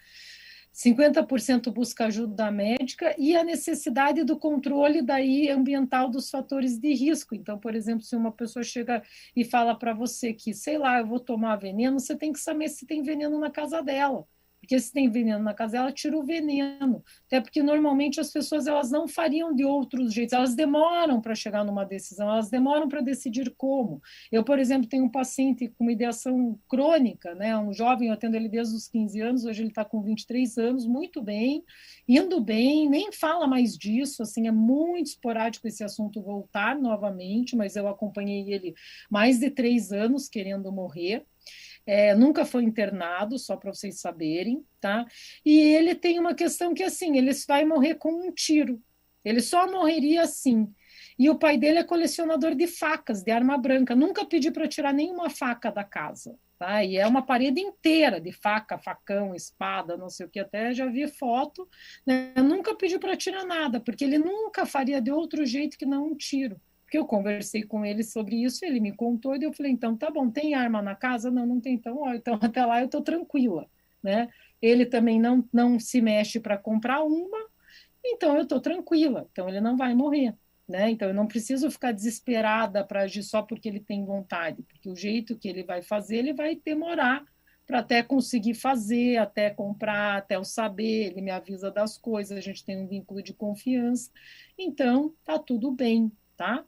50% busca ajuda médica e a necessidade do controle daí ambiental dos fatores de risco. Então, por exemplo, se uma pessoa chega e fala para você que, sei lá, eu vou tomar veneno, você tem que saber se tem veneno na casa dela. Porque se tem veneno na casa dela, tira o veneno. Até porque normalmente as pessoas elas não fariam de outros jeitos, elas demoram para chegar numa decisão, elas demoram para decidir como. Eu, por exemplo, tenho um paciente com uma ideação crônica, né? Um jovem, eu atendo ele desde os 15 anos, hoje ele está com 23 anos, muito bem, indo bem, nem fala mais disso, assim, é muito esporádico esse assunto voltar novamente, mas eu acompanhei ele mais de 3 anos querendo morrer. Nunca foi internado, só para vocês saberem, tá? E ele tem uma questão que, assim, ele vai morrer com um tiro. Ele só morreria assim. E o pai dele é colecionador de facas, de arma branca. Nunca pedi para tirar nenhuma faca da casa, tá? E é uma parede inteira de faca, facão, espada, não sei o que. Até já vi foto, né? Eu nunca pedi para tirar nada, porque ele nunca faria de outro jeito que não um tiro. Porque eu conversei com ele sobre isso, ele me contou, e eu falei, então tá bom, tem arma na casa? Não, não tem, então, ó, então até lá eu estou tranquila, né? Ele também não se mexe para comprar uma, então eu estou tranquila, então ele não vai morrer, né? Então eu não preciso ficar desesperada para agir só porque ele tem vontade, porque o jeito que ele vai fazer, ele vai demorar para até conseguir fazer, até comprar, até eu saber, ele me avisa das coisas, a gente tem um vínculo de confiança, então tá tudo bem, tá?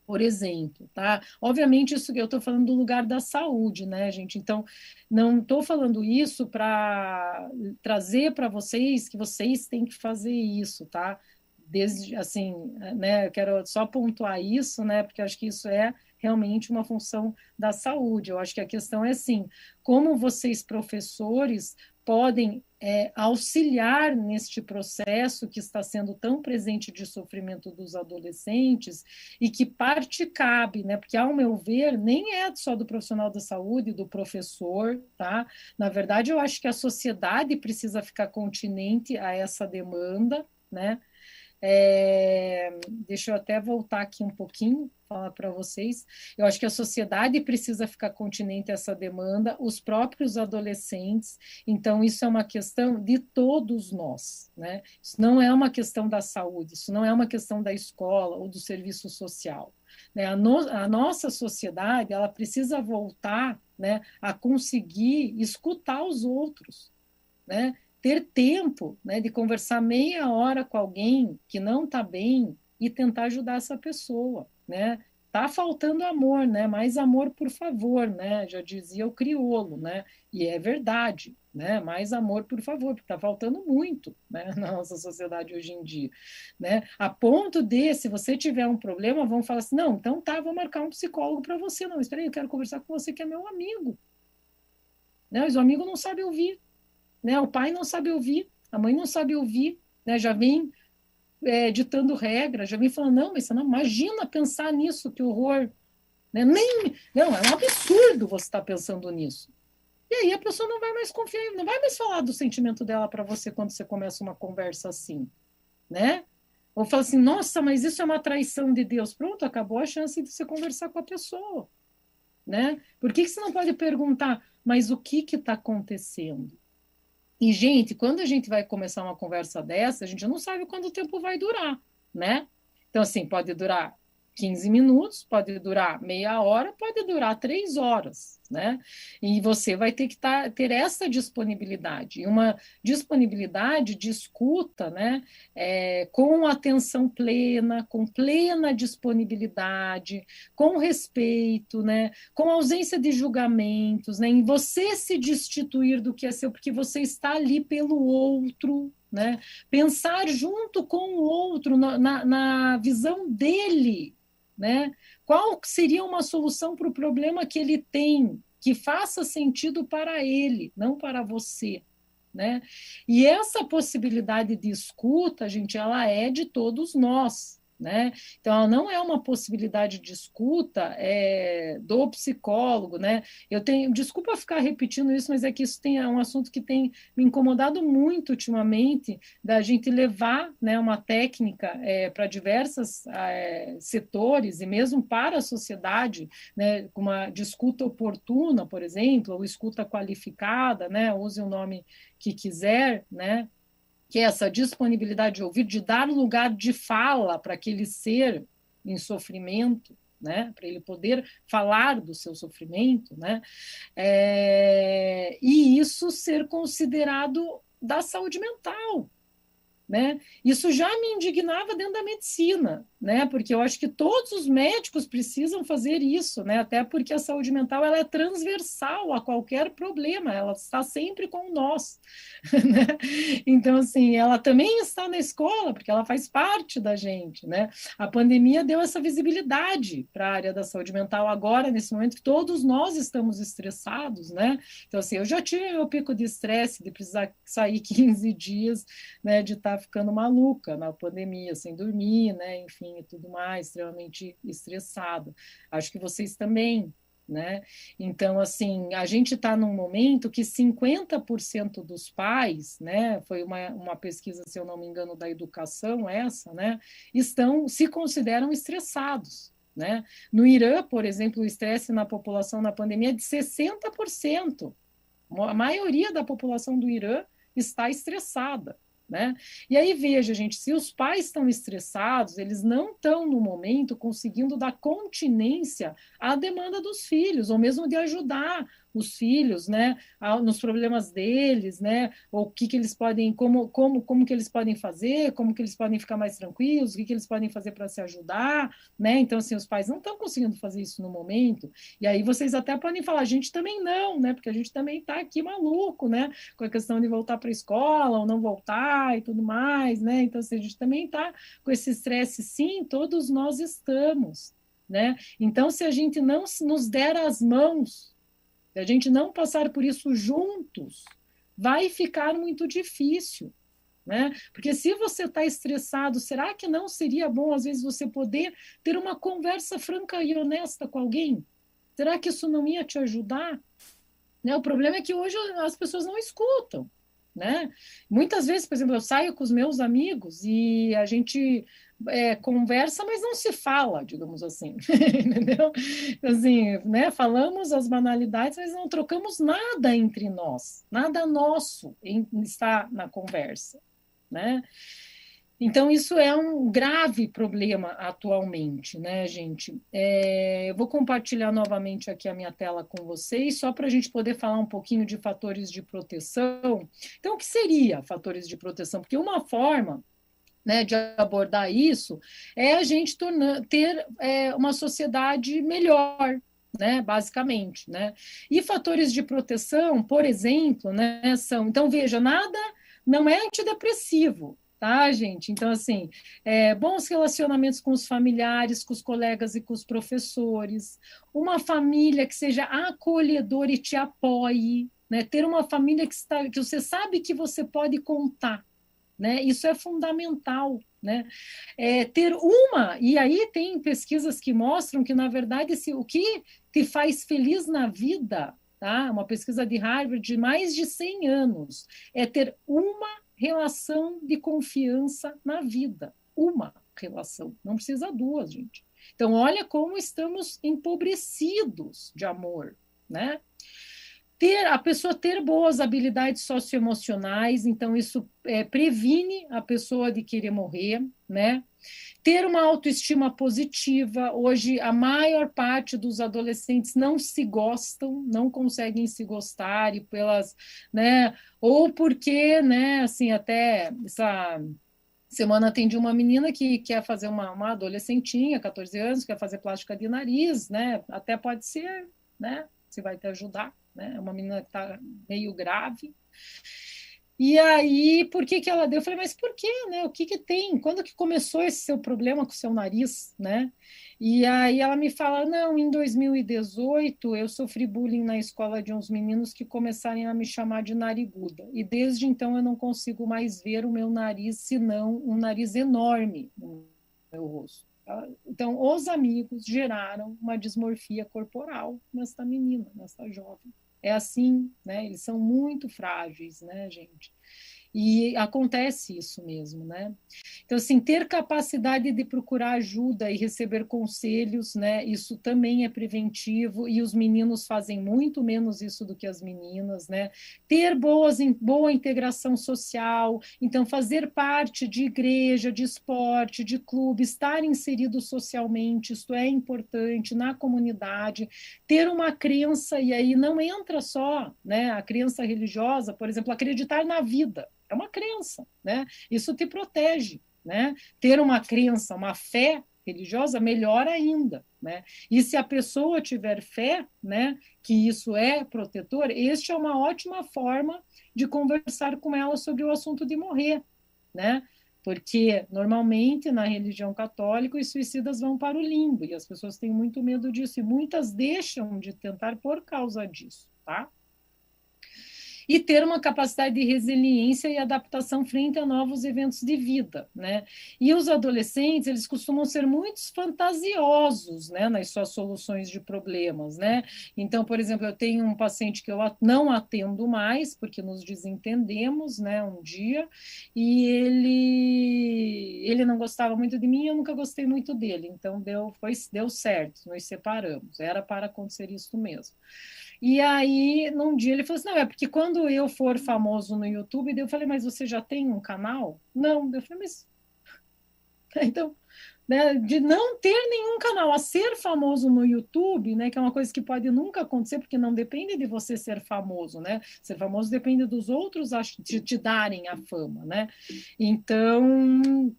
Por exemplo, tá? Obviamente, isso que eu estou falando do lugar da saúde, né, gente? Então, não estou falando isso para trazer para vocês que vocês têm que fazer isso, tá? Desde, assim, né, eu quero só pontuar isso, né, porque eu acho que isso é realmente uma função da saúde. Eu acho que a questão é assim, como vocês, professores, podem auxiliar neste processo que está sendo tão presente de sofrimento dos adolescentes e que parte cabe, né? Porque, ao meu ver, nem é só do profissional da saúde, do professor, tá? Na verdade, eu acho que a sociedade precisa ficar continente a essa demanda, né? Deixa eu até voltar aqui um pouquinho, falar para vocês. Eu acho que a sociedade precisa ficar continente a essa demanda, os próprios adolescentes. Então, isso é uma questão de todos nós, né? Isso não é uma questão da saúde, isso não é uma questão da escola ou do serviço social. Né? A nossa sociedade ela precisa voltar, né, a conseguir escutar os outros, né? Ter tempo, né, de conversar meia hora com alguém que não está bem e tentar ajudar essa pessoa, né? Tá faltando amor, né? Mais amor, por favor, né? Já dizia o crioulo, né? E é verdade, né? Mais amor, por favor, porque tá faltando muito, né, na nossa sociedade hoje em dia, né? A ponto de, se você tiver um problema, vão falar assim, não, então tá, vou marcar um psicólogo para você. Não, espera aí, eu quero conversar com você que é meu amigo, né? Mas o amigo não sabe ouvir, né? O pai não sabe ouvir, a mãe não sabe ouvir, né? Já vem ditando regra, já vem falando, não, mas você não imagina pensar nisso, que horror. Né? Não, é um absurdo você estar pensando nisso. E aí a pessoa não vai mais confiar, não vai mais falar do sentimento dela para você quando você começa uma conversa assim, né? Ou fala assim, nossa, mas isso é uma traição de Deus. Pronto, acabou a chance de você conversar com a pessoa, né? Por que você não pode perguntar, mas o que está acontecendo? E, gente, quando a gente vai começar uma conversa dessa, a gente não sabe quanto o tempo vai durar, né? Então, assim, pode durar 15 minutos, pode durar meia hora, pode durar 3 horas, né? E você vai ter que ter essa disponibilidade, e uma disponibilidade de escuta, né? Com atenção plena, com plena disponibilidade, com respeito, né? Com ausência de julgamentos, né? Em você se destituir do que é seu, porque você está ali pelo outro, né? Pensar junto com o outro, na visão dele, né? Qual seria uma solução para o problema que ele tem, que faça sentido para ele, não para você, né? E essa possibilidade de escuta, gente, ela é de todos nós, né? Então, ela não é uma possibilidade de escuta do psicólogo, né? Eu tenho, desculpa ficar repetindo isso, mas é que isso é um assunto que tem me incomodado muito ultimamente, da gente levar, né, uma técnica para diversos setores e mesmo para a sociedade, né, com uma de escuta oportuna, por exemplo, ou escuta qualificada, né? Use o nome que quiser, né? Que é essa disponibilidade de ouvir, de dar lugar de fala para aquele ser em sofrimento, né, para ele poder falar do seu sofrimento, né, e isso ser considerado da saúde mental, né? Isso já me indignava dentro da medicina, né? Porque eu acho que todos os médicos precisam fazer isso, né? Até porque a saúde mental ela é transversal a qualquer problema, ela está sempre com nós, né? Então, assim, ela também está na escola, porque ela faz parte da gente, né? A pandemia deu essa visibilidade para a área da saúde mental agora, nesse momento que todos nós estamos estressados, né? Então, assim, eu já tive meu pico de estresse, de precisar sair 15 dias, né, de estar ficando maluca na pandemia, sem dormir, né, enfim, e tudo mais, extremamente estressada. Acho que vocês também, né? Então, assim, a gente está num momento que 50% dos pais, né, foi uma pesquisa, se eu não me engano, da educação essa, né, se consideram estressados, né? No Irã, por exemplo, o estresse na população na pandemia é de 60%. A maioria da população do Irã está estressada, né? E aí veja, gente, se os pais estão estressados, eles não estão no momento conseguindo dar continência à demanda dos filhos, ou mesmo de ajudar os filhos, né, nos problemas deles, né, ou o que eles podem, como que eles podem fazer, como que eles podem ficar mais tranquilos, o que eles podem fazer para se ajudar, né? Então, assim, os pais não estão conseguindo fazer isso no momento. E aí vocês até podem falar, a gente também não, né? Porque a gente também está aqui maluco, né? Com a questão de voltar para a escola ou não voltar e tudo mais, né? Então, assim, a gente também está com esse estresse, sim, todos nós estamos, né? Então, se a gente não nos der as mãos, se a gente não passar por isso juntos, vai ficar muito difícil, né? Porque se você está estressado, será que não seria bom, às vezes, você poder ter uma conversa franca e honesta com alguém? Será que isso não ia te ajudar? Né? O problema é que hoje as pessoas não escutam, né? Muitas vezes, por exemplo, eu saio com os meus amigos e a gente conversa, mas não se fala, digamos assim, entendeu? Assim, né? Falamos as banalidades, mas não trocamos nada entre nós, nada nosso está na conversa, né? Então, isso é um grave problema atualmente, né, gente? Eu vou compartilhar novamente aqui a minha tela com vocês, só para a gente poder falar um pouquinho de fatores de proteção. Então, o que seria fatores de proteção? Porque uma forma, né, de abordar isso é a gente ter uma sociedade melhor, né, basicamente, né? E fatores de proteção, por exemplo, né, são, então veja, nada não é antidepressivo, tá, gente? Então, assim, bons relacionamentos com os familiares, com os colegas e com os professores, uma família que seja acolhedora e te apoie, né? Ter uma família que você sabe que você pode contar, né? Isso é fundamental, né? E aí tem pesquisas que mostram que, na verdade, o que te faz feliz na vida, tá? Uma pesquisa de Harvard de mais de 100 anos, é ter uma relação de confiança na vida. Uma relação, não precisa duas, gente. Então, olha como estamos empobrecidos de amor, né? A pessoa ter boas habilidades socioemocionais, então isso previne a pessoa de querer morrer, né? Ter uma autoestima positiva. Hoje, a maior parte dos adolescentes não se gostam, não conseguem se gostar, e né? Ou porque, né, assim, até essa semana atendi uma menina que quer fazer uma adolescentinha, 14 anos, quer fazer plástica de nariz, né? Até pode ser, né? Se vai te ajudar, né? É uma menina que está meio grave. E aí, por que que ela deu? Eu falei, mas por quê, né? O que que tem? Quando que começou esse seu problema com o seu nariz, né? E aí ela me fala, não, em 2018 eu sofri bullying na escola de uns meninos que começaram a me chamar de nariguda. E desde então eu não consigo mais ver o meu nariz, senão um nariz enorme no meu rosto. Então, os amigos geraram uma dismorfia corporal nessa menina, nessa jovem. É assim, né? Eles são muito frágeis, né, gente? E acontece isso mesmo, né? Então, assim, ter capacidade de procurar ajuda e receber conselhos, né? Isso também é preventivo e os meninos fazem muito menos isso do que as meninas, né? Ter boa integração social, então fazer parte de igreja, de esporte, de clube, estar inserido socialmente, isso é importante na comunidade, ter uma crença, e aí não entra só, né? A crença religiosa, por exemplo, acreditar na vida. É uma crença, né? Isso te protege, né? Ter uma crença, uma fé religiosa, melhor ainda, né? E se a pessoa tiver fé, né, que isso é protetor, este é uma ótima forma de conversar com ela sobre o assunto de morrer, né? Porque normalmente na religião católica os suicidas vão para o limbo e as pessoas têm muito medo disso e muitas deixam de tentar por causa disso, tá? E ter uma capacidade de resiliência e adaptação frente a novos eventos de vida, né? E os adolescentes, eles costumam ser muito fantasiosos, né, nas suas soluções de problemas, né? Então, por exemplo, eu tenho um paciente que eu não atendo mais, porque nos desentendemos, né, um dia, e ele não gostava muito de mim, eu nunca gostei muito dele, então deu certo, nos separamos, era para acontecer isso mesmo. E aí, num dia, ele falou assim: não, é porque quando eu for famoso no YouTube, eu falei, mas você já tem um canal? Não, eu falei, mas. Então, né, de não ter nenhum canal, a ser famoso no YouTube, né, que é uma coisa que pode nunca acontecer, porque não depende de você ser famoso, né? Ser famoso depende dos outros te darem a fama, né? Então,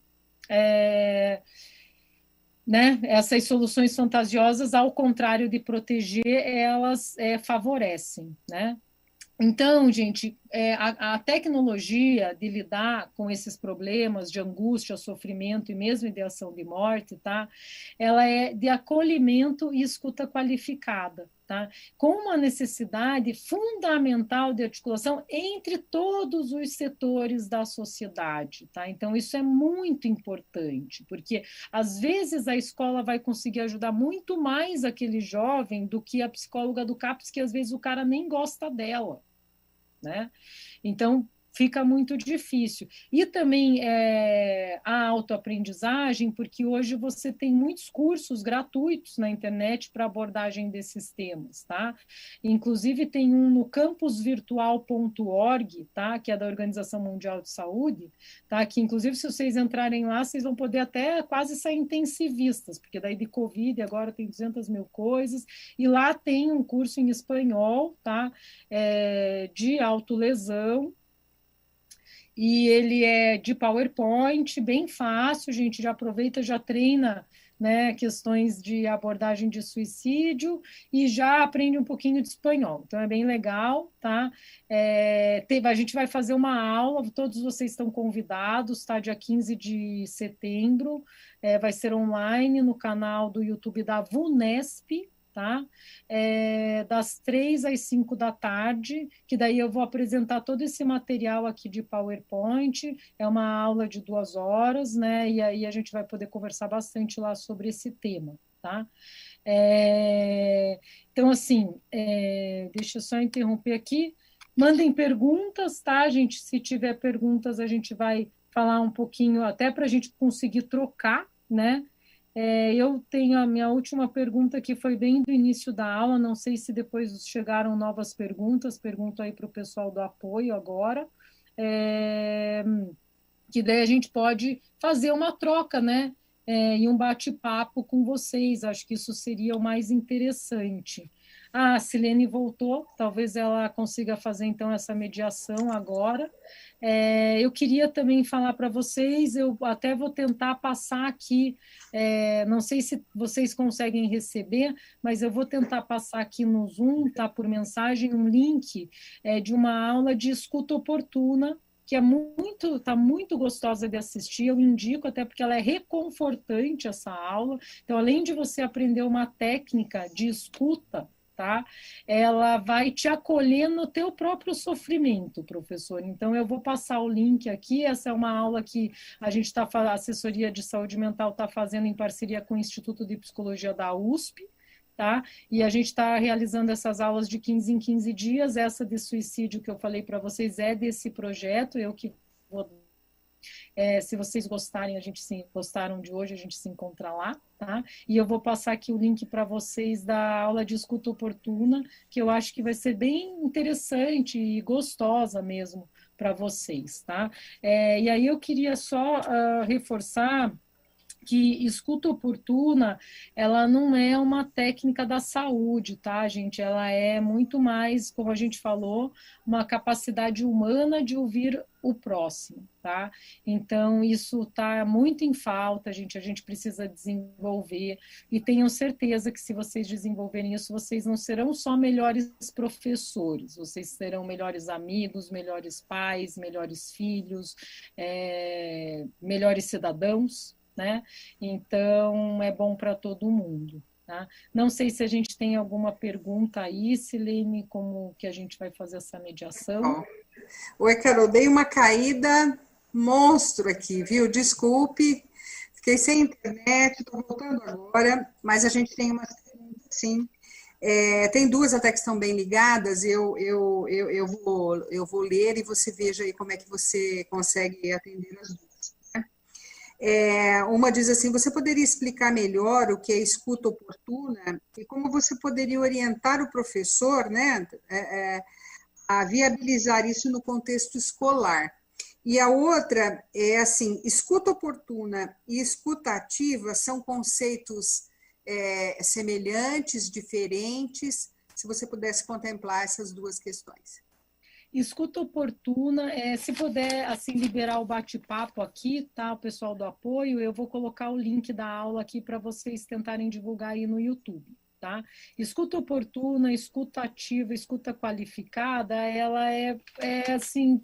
é, né? Essas soluções fantasiosas, ao contrário de proteger, elas favorecem, né? Então, gente, a tecnologia de lidar com esses problemas de angústia, sofrimento e mesmo ideação de morte, tá? Ela é de acolhimento e escuta qualificada, tá? Com uma necessidade fundamental de articulação entre todos os setores da sociedade, tá? Então, isso é muito importante, porque às vezes a escola vai conseguir ajudar muito mais aquele jovem do que a psicóloga do CAPS, que às vezes o cara nem gosta dela, né? Então, fica muito difícil. E também a autoaprendizagem, porque hoje você tem muitos cursos gratuitos na internet para abordagem desses temas, tá? Inclusive tem um no campusvirtual.org, tá? Que é da Organização Mundial de Saúde, tá? Que inclusive se vocês entrarem lá, vocês vão poder até quase sair intensivistas, porque daí de Covid agora tem 200 mil coisas, e lá tem um curso em espanhol, tá? De autolesão, e ele é de PowerPoint, bem fácil, a gente já aproveita, já treina, né, questões de abordagem de suicídio e já aprende um pouquinho de espanhol. Então é bem legal, tá? A gente vai fazer uma aula, todos vocês estão convidados, tá? Dia 15 de setembro, vai ser online no canal do YouTube da VUNESP, tá? Das 3 às 5 da tarde, que daí eu vou apresentar todo esse material aqui de PowerPoint, é uma aula de 2 horas, né? E aí a gente vai poder conversar bastante lá sobre esse tema, tá? Então, assim, deixa eu só interromper aqui. Mandem perguntas, tá, gente? Se tiver perguntas, a gente vai falar um pouquinho, até para a gente conseguir trocar, né? Eu tenho a minha última pergunta, que foi bem do início da aula, não sei se depois chegaram novas perguntas, pergunto aí para o pessoal do apoio agora, que daí a gente pode fazer uma troca, né? E um bate-papo com vocês, acho que isso seria o mais interessante. A Silene voltou, talvez ela consiga fazer então essa mediação agora. Eu queria também falar para vocês, eu até vou tentar passar aqui, não sei se vocês conseguem receber, mas eu vou tentar passar aqui no Zoom, tá, por mensagem, um link de uma aula de escuta oportuna, que tá muito gostosa de assistir, eu indico até porque ela é reconfortante, essa aula. Então, além de você aprender uma técnica de escuta, tá? Ela vai te acolher no teu próprio sofrimento, professor. Então, eu vou passar o link aqui. Essa é uma aula que a gente está, a assessoria de saúde mental está fazendo em parceria com o Instituto de Psicologia da USP, tá? E a gente está realizando essas aulas de 15 em 15 dias. Essa de suicídio que eu falei para vocês é desse projeto, eu que vou. Se vocês gostarem, gostaram de hoje, a gente se encontra lá, tá? E eu vou passar aqui o link para vocês da aula de escuta oportuna, que eu acho que vai ser bem interessante e gostosa mesmo para vocês, tá? E aí eu queria só reforçar que escuta oportuna, ela não é uma técnica da saúde, tá, gente? Ela é muito mais, como a gente falou, uma capacidade humana de ouvir o próximo, tá? Então, isso está muito em falta, gente, a gente precisa desenvolver, e tenham certeza que se vocês desenvolverem isso, vocês não serão só melhores professores, vocês serão melhores amigos, melhores pais, melhores filhos, melhores cidadãos, né? Então, é bom para todo mundo. Tá? Não sei se a gente tem alguma pergunta aí, Silene, como que a gente vai fazer essa mediação. Oi, Carol, dei uma caída monstro aqui, viu? Desculpe, fiquei sem internet, estou voltando agora, mas a gente tem uma pergunta, sim. Tem duas até que estão bem ligadas, eu vou ler e você veja aí como é que você consegue atender as duas. Uma diz assim, você poderia explicar melhor o que é escuta oportuna e como você poderia orientar o professor, né, a viabilizar isso no contexto escolar? E a outra é assim, escuta oportuna e escuta ativa são conceitos semelhantes, diferentes, se você pudesse contemplar essas duas questões. Escuta oportuna, se puder assim liberar o bate-papo aqui, tá? O pessoal do apoio, eu vou colocar o link da aula aqui para vocês tentarem divulgar aí no YouTube, tá? Escuta oportuna, escuta ativa, escuta qualificada, ela assim,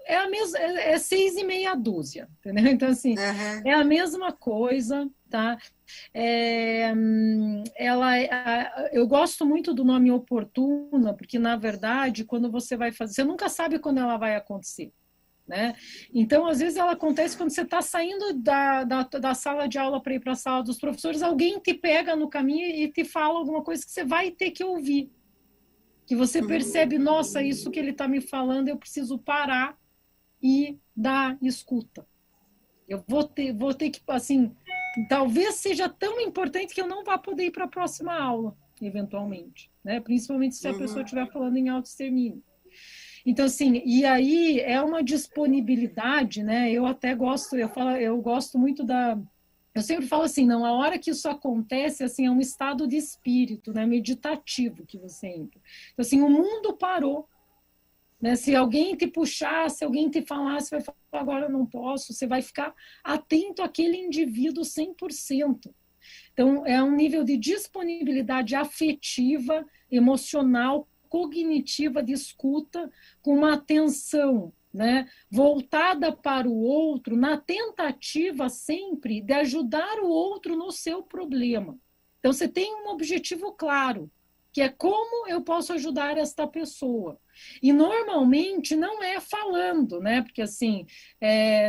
a mesma, 6 e meia dúzia, entendeu? Então, assim, é a mesma coisa, tá? Eu gosto muito do nome oportuna, porque, na verdade, quando você vai fazer, você nunca sabe quando ela vai acontecer, né? Então, às vezes, ela acontece quando você está saindo da sala de aula para ir para a sala dos professores, alguém te pega no caminho e te fala alguma coisa que você vai ter que ouvir, que você percebe, nossa, isso que ele está me falando, eu preciso parar e dar escuta. Eu vou ter que, assim, talvez seja tão importante que eu não vá poder ir para a próxima aula, eventualmente, né? Principalmente se a pessoa estiver falando em autoextermínio. Então, assim, e aí é uma disponibilidade, né? Eu até gosto, eu gosto muito eu sempre falo assim, não, a hora que isso acontece, assim, é um estado de espírito, né, meditativo que você entra. Então, assim, o mundo parou. Né? Se alguém te puxar, se alguém te falar, você vai falar, agora eu não posso, você vai ficar atento àquele indivíduo 100%. Então, é um nível de disponibilidade afetiva, emocional, cognitiva de escuta, com uma atenção, né, voltada para o outro, na tentativa sempre de ajudar o outro no seu problema. Então, você tem um objetivo claro, que é como eu posso ajudar esta pessoa. E normalmente não é falando, né? Porque assim,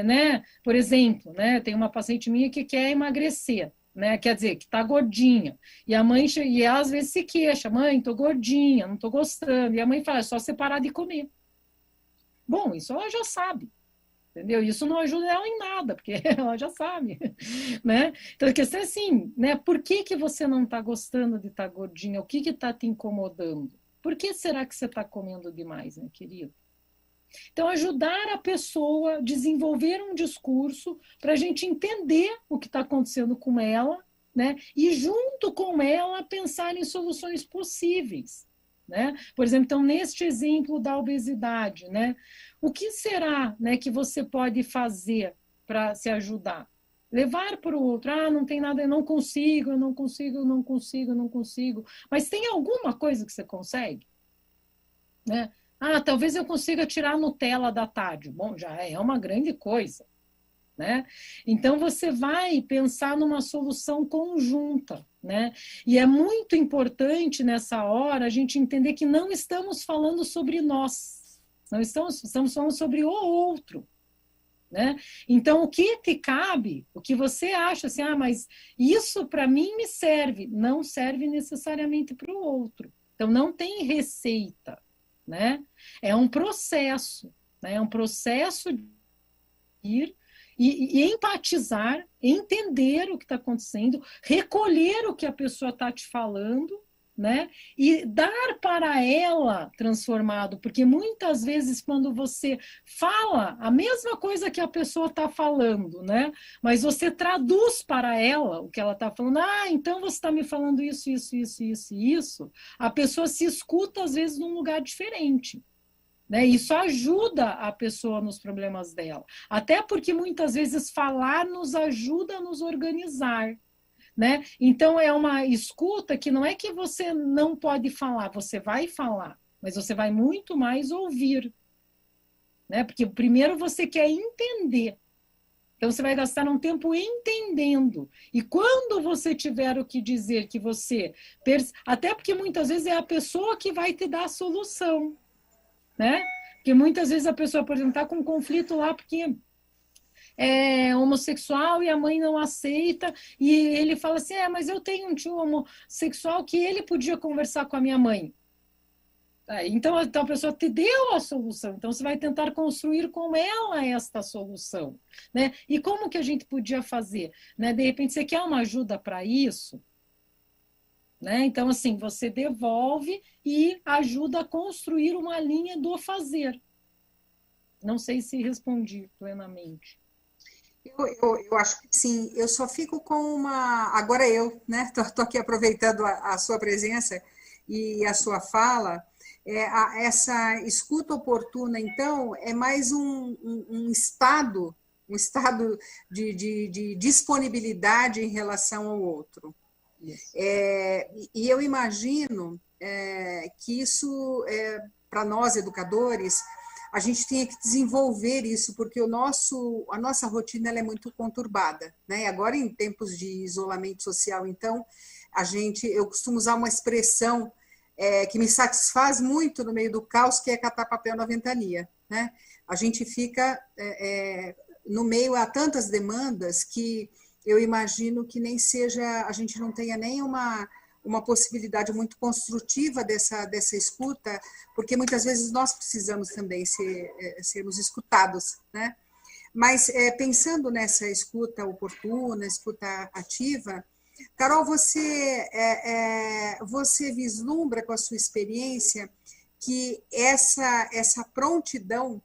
né? Por exemplo, né? Tem uma paciente minha que quer emagrecer, né? Quer dizer, que tá gordinha. E a mãe, e ela às vezes se queixa, mãe, tô gordinha, não tô gostando. E a mãe fala, é só você parar de comer. Bom, isso ela já sabe. Entendeu? Isso não ajuda ela em nada, porque ela já sabe, né? Então, a questão é assim, né? Por que você não está gostando de estar gordinha? O que está te incomodando? Por que será que você está comendo demais, meu querido? Então, ajudar a pessoa a desenvolver um discurso para a gente entender o que está acontecendo com ela, né? E junto com ela pensar em soluções possíveis. Né? Por exemplo, então, neste exemplo da obesidade, né? O que será, né, que você pode fazer para se ajudar? Levar para o outro, não tem nada, eu não consigo, eu não consigo, eu não consigo, eu não consigo. Mas tem alguma coisa que você consegue? Né? Ah, talvez eu consiga tirar a Nutella da tarde. Bom, já é uma grande coisa, né? Então você vai pensar numa solução conjunta, né? E é muito importante nessa hora a gente entender que não estamos falando sobre nós, não estamos falando sobre o outro. Né? Então, o que te cabe, o que você acha assim, ah, mas isso para mim me serve, não serve necessariamente para o outro. Então, não tem receita, né? É um processo, né? É um processo de ir e empatizar, entender o que está acontecendo, recolher o que a pessoa está te falando, né? E dar para ela transformado, porque muitas vezes quando você fala a mesma coisa que a pessoa está falando, né? Mas você traduz para ela o que ela está falando. Ah, então você está me falando isso, isso, isso, isso, isso. A pessoa se escuta às vezes num lugar diferente. Né? Isso ajuda a pessoa nos problemas dela. Até porque muitas vezes falar nos ajuda a nos organizar. Né? Então é uma escuta que não é que você não pode falar, você vai falar, mas você vai muito mais ouvir. Né? Porque primeiro você quer entender. Então você vai gastar um tempo entendendo. E quando você tiver o que dizer que você. Até porque muitas vezes é a pessoa que vai te dar a solução. Né? Porque muitas vezes a pessoa, por exemplo, está com um conflito lá porque é homossexual e a mãe não aceita, e ele fala assim, mas eu tenho um tio homossexual que ele podia conversar com a minha mãe. Então a pessoa te deu a solução, então você vai tentar construir com ela esta solução. Né? E como que a gente podia fazer? Né? De repente, você quer uma ajuda para isso? Né? Então, assim, você devolve e ajuda a construir uma linha do fazer. Não sei se respondi plenamente. Eu acho que sim, eu só fico com uma. Agora eu, né? Estou aqui aproveitando a sua presença e a sua fala. Essa escuta oportuna, então, é mais um estado de disponibilidade em relação ao outro. E eu imagino que isso, para nós educadores, a gente tinha que desenvolver isso, porque a nossa rotina ela é muito conturbada. Né? Agora, em tempos de isolamento social, então, eu costumo usar uma expressão que me satisfaz muito no meio do caos, que é catar papel na ventania. Né? A gente fica no meio a tantas demandas que eu imagino que nem seja, a gente não tenha nem uma possibilidade muito construtiva dessa escuta, porque muitas vezes nós precisamos também sermos escutados, né? Mas pensando nessa escuta oportuna, escuta ativa, Carol, você vislumbra com a sua experiência que essa prontidão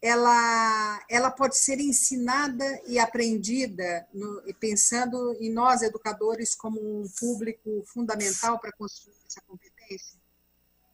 ela pode ser ensinada e aprendida, pensando em nós, educadores, como um público fundamental para construir essa competência?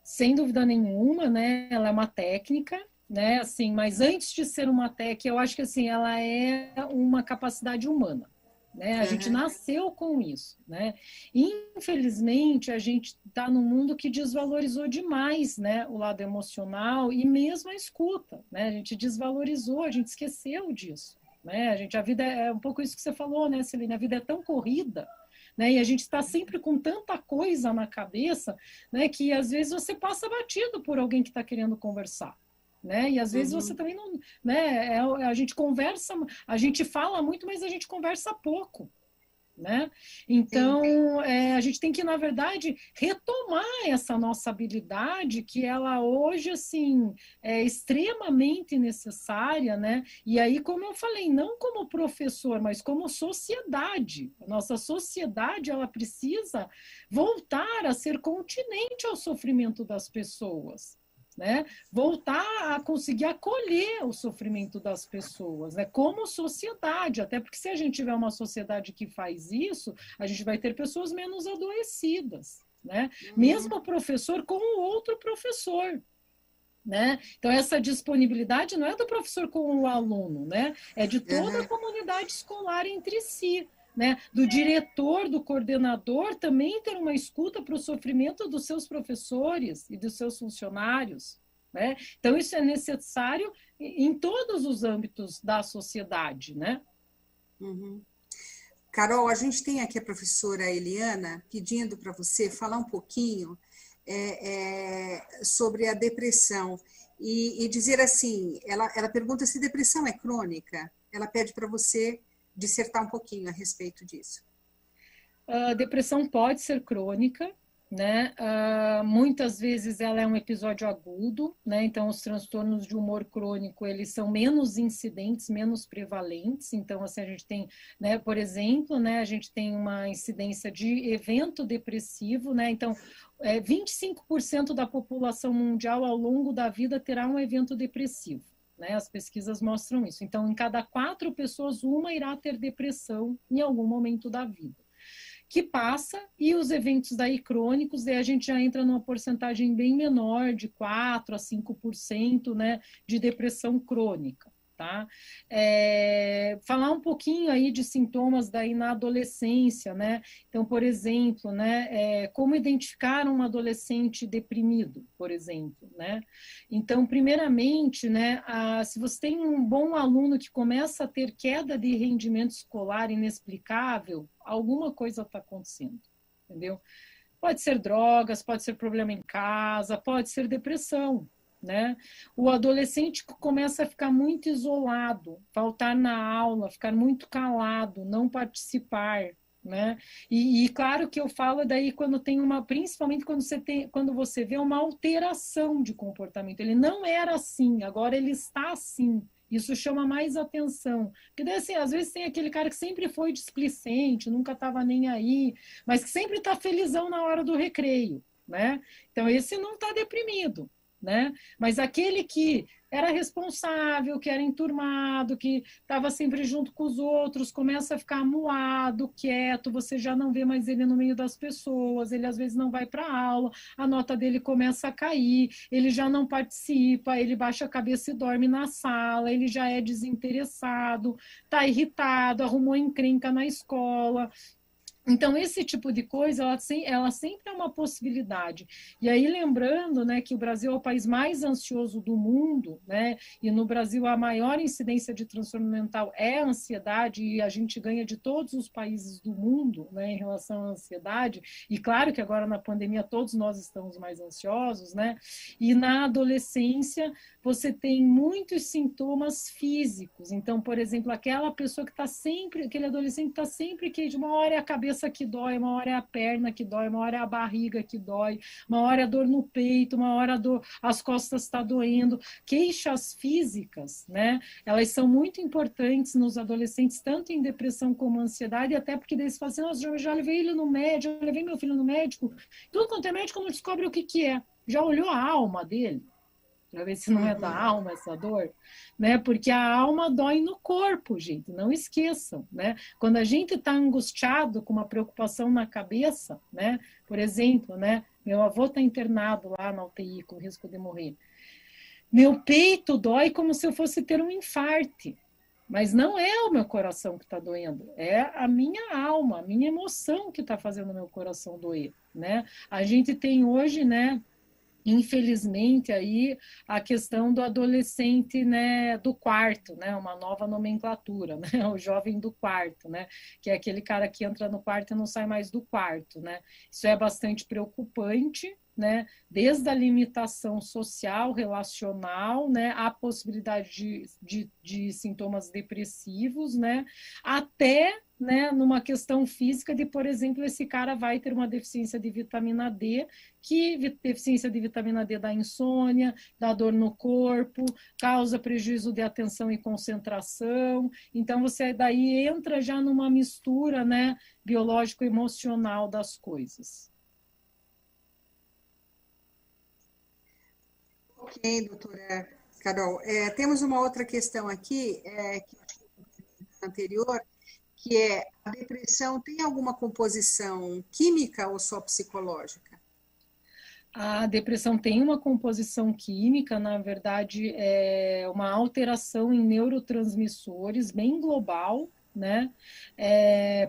Sem dúvida nenhuma, né? Ela é uma técnica, né? Assim, mas antes de ser uma técnica, eu acho que assim, ela é uma capacidade humana. Né? A gente nasceu com isso. Né? Infelizmente, a gente está num mundo que desvalorizou demais, né, o lado emocional e mesmo a escuta. Né? A gente desvalorizou, a gente esqueceu disso. Né? A vida é um pouco isso que você falou, né, Celina? A vida é tão corrida. Né? E a gente está sempre com tanta coisa na cabeça, né, que às vezes você passa batido por alguém que está querendo conversar. Né? E às vezes você também não, né? A gente conversa, a gente fala muito, mas a gente conversa pouco, né? Então a gente tem que, na verdade, retomar essa nossa habilidade que ela hoje assim é extremamente necessária, né? E aí, como eu falei, não como professor, mas como sociedade. A nossa sociedade ela precisa voltar a ser continente ao sofrimento das pessoas. Né? Voltar a conseguir acolher o sofrimento das pessoas, né? Como sociedade, até porque se a gente tiver uma sociedade que faz isso, a gente vai ter pessoas menos adoecidas, né? Mesmo o professor com o outro professor. Né? Então, essa disponibilidade não é do professor com o aluno, né? É de toda a comunidade escolar entre si. Né? Do diretor, do coordenador, também ter uma escuta para o sofrimento dos seus professores e dos seus funcionários. né? Então, isso é necessário em todos os âmbitos da sociedade, né? Uhum. Carol, a gente tem aqui a professora Eliana pedindo para você falar um pouquinho sobre a depressão e dizer assim, ela pergunta se depressão é crônica, ela pede para você dissertar um pouquinho a respeito disso. A depressão pode ser crônica, né? Muitas vezes ela é um episódio agudo, né? Então os transtornos de humor crônico eles são menos incidentes, menos prevalentes. Então assim a gente tem, né? Por exemplo, né? A gente tem uma incidência de evento depressivo, né? Então 25% da população mundial ao longo da vida terá um evento depressivo. Né, as pesquisas mostram isso. Então, em cada 4 pessoas, uma irá ter depressão em algum momento da vida. Que passa, e os eventos daí crônicos, daí a gente já entra numa porcentagem bem menor, de 4% a 5%, né, de depressão crônica. Tá? Falar um pouquinho aí de sintomas daí na adolescência, né? Então, por exemplo, né, como identificar um adolescente deprimido, por exemplo, né? Então, primeiramente, né, se você tem um bom aluno que começa a ter queda de rendimento escolar inexplicável, alguma coisa está acontecendo, entendeu? Pode ser drogas, pode ser problema em casa, pode ser depressão, né? O adolescente começa a ficar muito isolado, faltar na aula, ficar muito calado, não participar, né? E claro que eu falo daí quando tem principalmente quando você vê uma alteração de comportamento. Ele não era assim, agora ele está assim. Isso chama mais atenção. Porque daí, assim, às vezes tem aquele cara que sempre foi displicente, nunca estava nem aí, mas que sempre está felizão na hora do recreio, né? Então, esse não está deprimido, né? Mas aquele que era responsável, que era enturmado, que estava sempre junto com os outros, começa a ficar amuado, quieto, você já não vê mais ele no meio das pessoas, ele às vezes não vai para a aula, a nota dele começa a cair, ele já não participa, ele baixa a cabeça e dorme na sala, ele já é desinteressado, está irritado, arrumou encrenca na escola. Então, esse tipo de coisa, ela sempre é uma possibilidade. E aí, lembrando, né, que o Brasil é o país mais ansioso do mundo, né, e no Brasil a maior incidência de transtorno mental é a ansiedade, e a gente ganha de todos os países do mundo, né, em relação à ansiedade, e claro que agora na pandemia todos nós estamos mais ansiosos, né, e na adolescência você tem muitos sintomas físicos. Então, por exemplo, aquela pessoa que está sempre, aquele adolescente que está sempre que de uma hora é a cabeça que dói, uma hora é a perna que dói, uma hora é a barriga que dói, uma hora é a dor no peito, uma hora as costas estão doendo. Queixas físicas, né? Elas são muito importantes nos adolescentes, tanto em depressão como ansiedade, até porque eles falam assim, nossa, eu já levei ele no médico, eu levei meu filho no médico, tudo quanto é médico não descobre o que é. Já olhou a alma dele? Para ver se não é da alma essa dor, né? Porque a alma dói no corpo, gente, não esqueçam, né? Quando a gente está angustiado com uma preocupação na cabeça, né? Por exemplo, né? Meu avô está internado lá na UTI com risco de morrer. Meu peito dói como se eu fosse ter um infarte, mas não é o meu coração que está doendo, é a minha alma, a minha emoção que está fazendo o meu coração doer, né? A gente tem hoje, né? Infelizmente aí a questão do adolescente, né, do quarto, né, uma nova nomenclatura, né, o jovem do quarto, né, que é aquele cara que entra no quarto e não sai mais do quarto, né, isso é bastante preocupante, né, desde a limitação social, relacional, né, a possibilidade de sintomas depressivos, né, até, né, numa questão física de, por exemplo, esse cara vai ter uma deficiência de vitamina D, que deficiência de vitamina D dá insônia, dá dor no corpo, causa prejuízo de atenção e concentração. Então, você daí entra já numa mistura, né, biológico-emocional das coisas. Ok, doutora Carol. Temos uma outra questão aqui, que anterior, que é a depressão tem alguma composição química ou só psicológica? A depressão tem uma composição química, na verdade, é uma alteração em neurotransmissores bem global, né?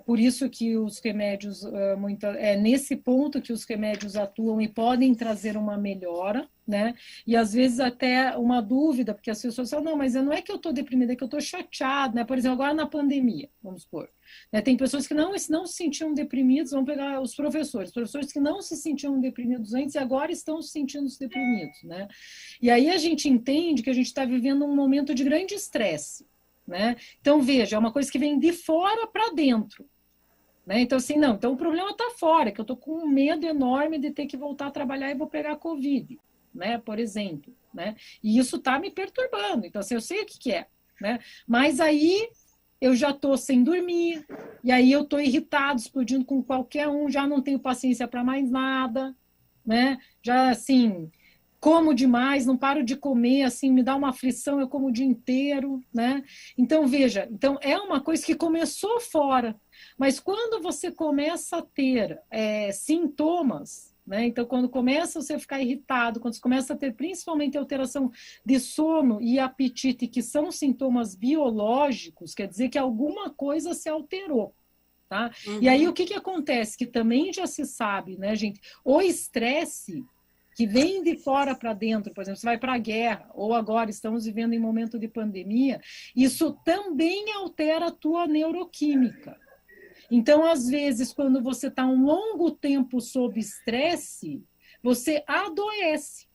Por isso que os remédios, nesse ponto que os remédios atuam e podem trazer uma melhora, né? E às vezes até uma dúvida, porque as pessoas falam, não, mas não é que eu estou deprimida, é que eu estou chateada, né? Por exemplo, agora na pandemia, vamos supor, né? Tem pessoas que não se sentiam deprimidos, vamos pegar os professores que não se sentiam deprimidos antes e agora estão se sentindo deprimidos, né? E aí a gente entende que a gente está vivendo um momento de grande estresse, né? Então, veja, é uma coisa que vem de fora para dentro. Né? Então, assim, não, então o problema está fora, que eu estou com um medo enorme de ter que voltar a trabalhar e vou pegar Covid, né? Por exemplo. Né? E isso está me perturbando. Então, assim, eu sei o que é. Né? Mas aí eu já estou sem dormir, e aí eu estou irritado, explodindo com qualquer um, já não tenho paciência para mais nada, né? Já, assim, como demais, não paro de comer, assim, me dá uma aflição, eu como o dia inteiro, né? Então, veja, então é uma coisa que começou fora, mas quando você começa a ter sintomas, né? Então, quando começa você a ficar irritado, quando você começa a ter principalmente alteração de sono e apetite, que são sintomas biológicos, quer dizer que alguma coisa se alterou. Tá? Uhum. E aí o que acontece? Que também já se sabe, né, gente? O estresse que vem de fora para dentro, por exemplo, você vai para a guerra, ou agora estamos vivendo em momento de pandemia, isso também altera a tua neuroquímica. Então, às vezes, quando você está um longo tempo sob estresse, você adoece.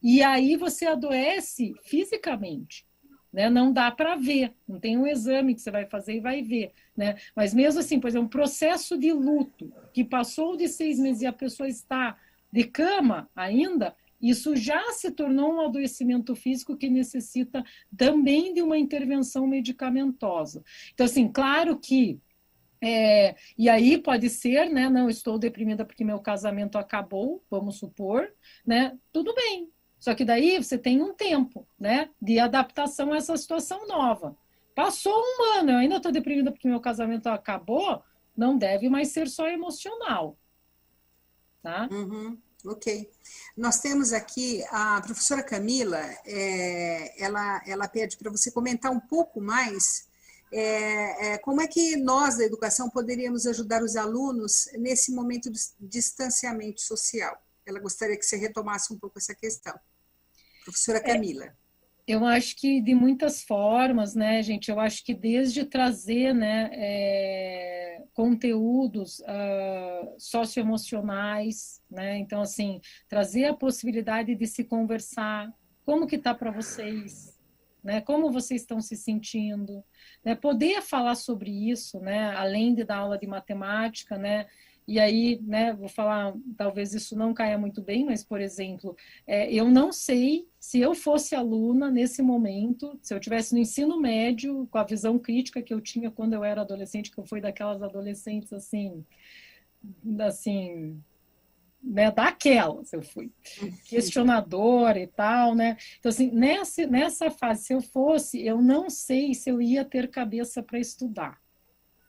E aí você adoece fisicamente. Né? Não dá para ver, não tem um exame que você vai fazer e vai ver. Né? Mas mesmo assim, por exemplo, um processo de luto que passou de 6 meses e a pessoa está de cama ainda, isso já se tornou um adoecimento físico que necessita também de uma intervenção medicamentosa. Então, assim, claro que e aí pode ser, né? Não, estou deprimida porque meu casamento acabou, vamos supor, né? Tudo bem. Só que daí você tem um tempo, né? De adaptação a essa situação nova. Passou um ano, eu ainda estou deprimida porque meu casamento acabou, não deve mais ser só emocional. Tá? Uhum. Ok. Nós temos aqui a professora Camila, ela pede para você comentar um pouco mais como é que nós, da educação, poderíamos ajudar os alunos nesse momento de distanciamento social. Ela gostaria que você retomasse um pouco essa questão. Professora Camila. Eu acho que de muitas formas, né, gente? Eu acho que desde trazer, né, conteúdos socioemocionais, né? Então, assim, trazer a possibilidade de se conversar. Como que tá para vocês? Né? Como vocês estão se sentindo? Né? Poder falar sobre isso, né? Além de dar aula de matemática, né? E aí, né, vou falar, talvez isso não caia muito bem, mas, por exemplo, eu não sei se eu fosse aluna nesse momento, se eu tivesse no ensino médio, com a visão crítica que eu tinha quando eu era adolescente, que eu fui daquelas adolescentes assim, né, daquelas eu fui, questionadora e tal, né? Então, assim, nessa fase, se eu fosse, eu não sei se eu ia ter cabeça para estudar.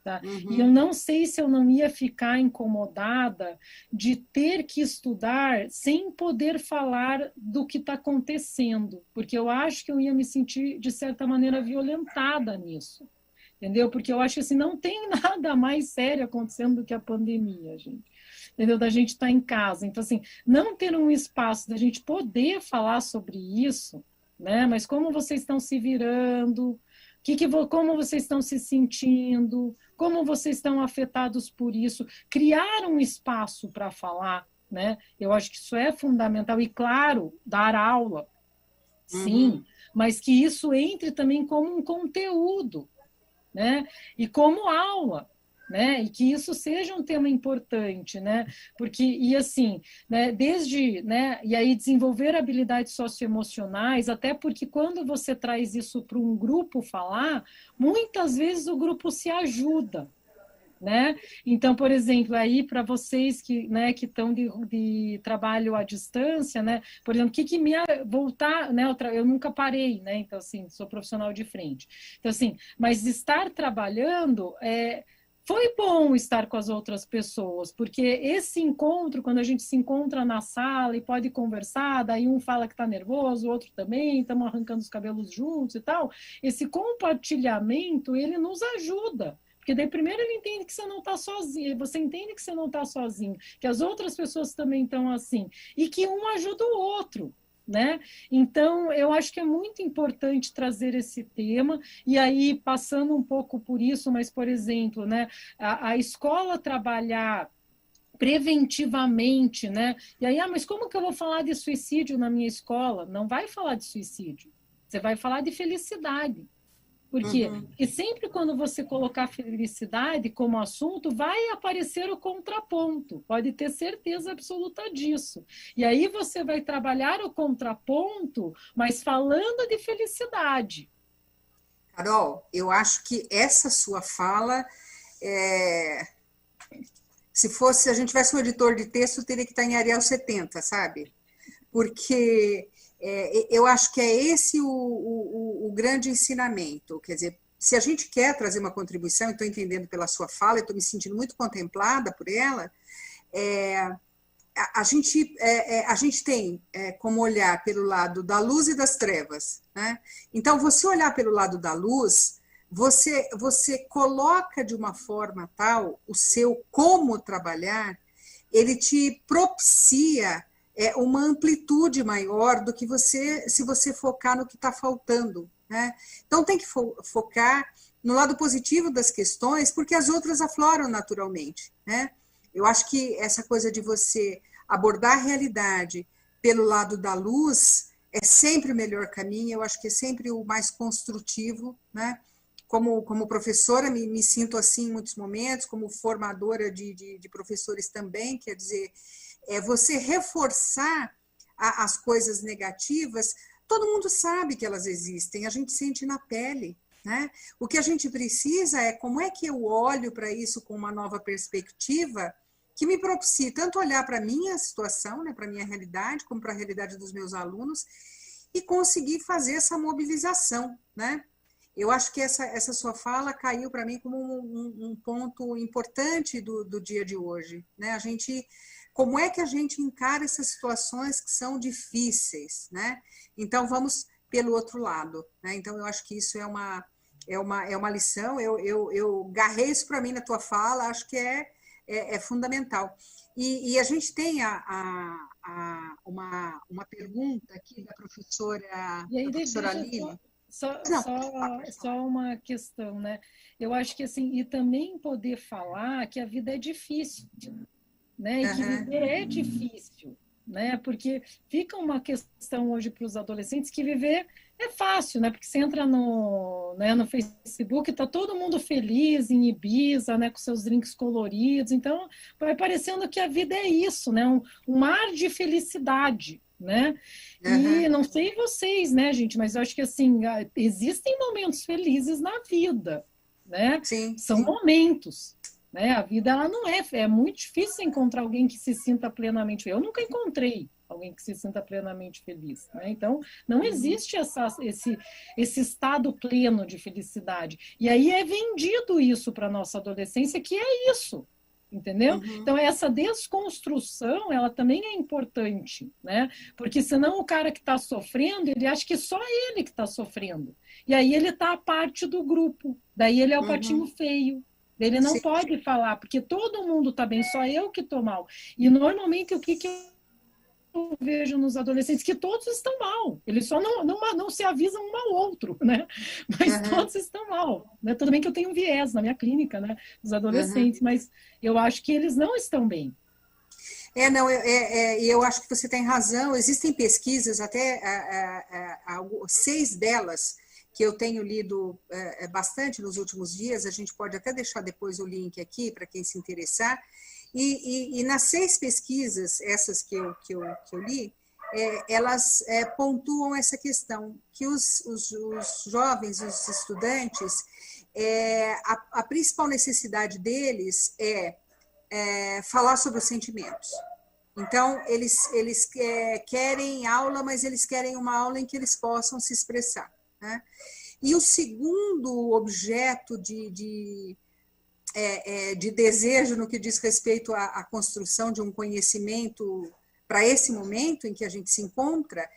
Tá? Uhum. E eu não sei se eu não ia ficar incomodada de ter que estudar sem poder falar do que está acontecendo, porque eu acho que eu ia me sentir, de certa maneira, violentada nisso, entendeu? Porque eu acho que assim, não tem nada mais sério acontecendo do que a pandemia, gente. Entendeu? Da gente estar em casa. Então, assim, não ter um espaço da gente poder falar sobre isso, né? Mas como vocês estão se virando, como vocês estão se sentindo, como vocês estão afetados por isso, criar um espaço para falar, né? Eu acho que isso é fundamental. E, claro, dar aula, sim, mas que isso entre também como um conteúdo, né? E como aula, né? E que isso seja um tema importante, né? Porque, e assim, né, desde, né, e aí desenvolver habilidades socioemocionais, até porque quando você traz isso para um grupo falar, muitas vezes o grupo se ajuda, né? Então, por exemplo, aí para vocês que, né, que estão de trabalho à distância, né? Por exemplo, o que me voltar, né? Eu nunca parei, né? Então, assim, sou profissional de frente. Então, assim, mas estar trabalhando foi bom estar com as outras pessoas, porque esse encontro, quando a gente se encontra na sala e pode conversar, daí um fala que está nervoso, o outro também, estamos arrancando os cabelos juntos e tal, esse compartilhamento, ele nos ajuda. Porque daí primeiro ele entende que você não está sozinho, você entende que você não está sozinho, que as outras pessoas também estão assim, e que um ajuda o outro. Né? Então, eu acho que é muito importante trazer esse tema, e aí, passando um pouco por isso, mas, por exemplo, né, a escola trabalhar preventivamente, né? E aí, mas como que eu vou falar de suicídio na minha escola? Não vai falar de suicídio, você vai falar de felicidade. Por quê? Porque sempre quando você colocar felicidade como assunto, vai aparecer o contraponto. Pode ter certeza absoluta disso. E aí você vai trabalhar o contraponto, mas falando de felicidade. Carol, eu acho que essa sua fala, se a gente tivesse um editor de texto, teria que estar em Arial 70, sabe? Porque eu acho que é esse o grande ensinamento. Quer dizer, se a gente quer trazer uma contribuição, estou entendendo pela sua fala, estou me sentindo muito contemplada por ela, a gente tem como olhar pelo lado da luz e das trevas. Né? Então, você olhar pelo lado da luz, você coloca de uma forma tal o seu como trabalhar, ele te propicia uma amplitude maior do que se você focar no que está faltando. Né? Então, tem que focar no lado positivo das questões, porque as outras afloram naturalmente. Né? Eu acho que essa coisa de você abordar a realidade pelo lado da luz é sempre o melhor caminho, eu acho que é sempre o mais construtivo. Né? Como professora, me sinto assim em muitos momentos, como formadora de professores também, quer dizer, você reforçar as coisas negativas, todo mundo sabe que elas existem, a gente sente na pele. Né? O que a gente precisa é como é que eu olho para isso com uma nova perspectiva que me propicie tanto olhar para a minha situação, né, para a minha realidade, como para a realidade dos meus alunos, e conseguir fazer essa mobilização. Né? Eu acho que essa sua fala caiu para mim como um ponto importante do dia de hoje. Né? Como é que a gente encara essas situações que são difíceis? Né? Então, vamos pelo outro lado. Né? Então, eu acho que isso é uma lição. Eu garrei isso para mim na tua fala, acho que é fundamental. E a gente tem uma pergunta aqui da professora Aline. Só uma questão, né? Eu acho que assim, e também poder falar que a vida é difícil, né? E que viver é difícil, né? Porque fica uma questão hoje para os adolescentes que viver é fácil, né? Porque você entra no Facebook, tá todo mundo feliz em Ibiza, né? Com seus drinks coloridos, então vai parecendo que a vida é isso, né? Um mar de felicidade. Né? E não sei vocês, né, gente, mas eu acho que assim, existem momentos felizes na vida, né? Sim, São sim. momentos, né? A vida ela não é muito difícil encontrar alguém que se sinta plenamente feliz. Eu nunca encontrei alguém que se sinta plenamente feliz, né? Então não existe esse estado pleno de felicidade. E aí é vendido isso para nossa adolescência, que é isso. Entendeu? Então, essa desconstrução, ela também é importante, né? Porque senão o cara que está sofrendo, ele acha que só ele que está sofrendo. E aí ele está a parte do grupo. Daí ele é o patinho feio. Ele não pode falar, porque todo mundo está bem, só eu que estou mal. E normalmente o que eu vejo nos adolescentes que todos estão mal, eles só não se avisam um ao outro, né? Mas todos estão mal, né? Tudo bem que eu tenho um viés na minha clínica, né? Dos adolescentes, mas eu acho que eles não estão bem. Eu acho que você tem razão, existem pesquisas, até 6 delas, que eu tenho lido bastante nos últimos dias, a gente pode até deixar depois o link aqui para quem se interessar. E nas 6 pesquisas, essas que eu li, elas pontuam essa questão, que os jovens, os estudantes, a principal necessidade deles é falar sobre os sentimentos. Então, eles querem aula, mas eles querem uma aula em que eles possam se expressar. Né? E o segundo objeto de desejo no que diz respeito à construção de um conhecimento para esse momento em que a gente se encontra,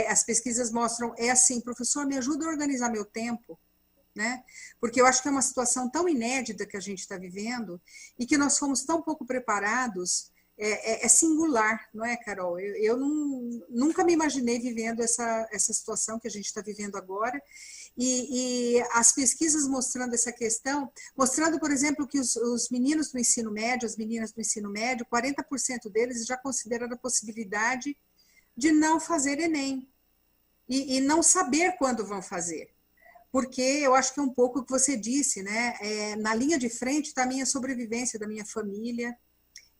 as pesquisas mostram, assim, professor, me ajuda a organizar meu tempo, né? Porque eu acho que é uma situação tão inédita que a gente está vivendo e que nós fomos tão pouco preparados, singular, não é, Carol? Eu nunca me imaginei vivendo essa situação que a gente está vivendo agora, e as pesquisas mostrando essa questão, mostrando, por exemplo, que os meninos do ensino médio, as meninas do ensino médio, 40% deles já consideraram a possibilidade de não fazer Enem, e não saber quando vão fazer. Porque eu acho que é um pouco o que você disse, né? Na linha de frente está a minha sobrevivência, da minha família,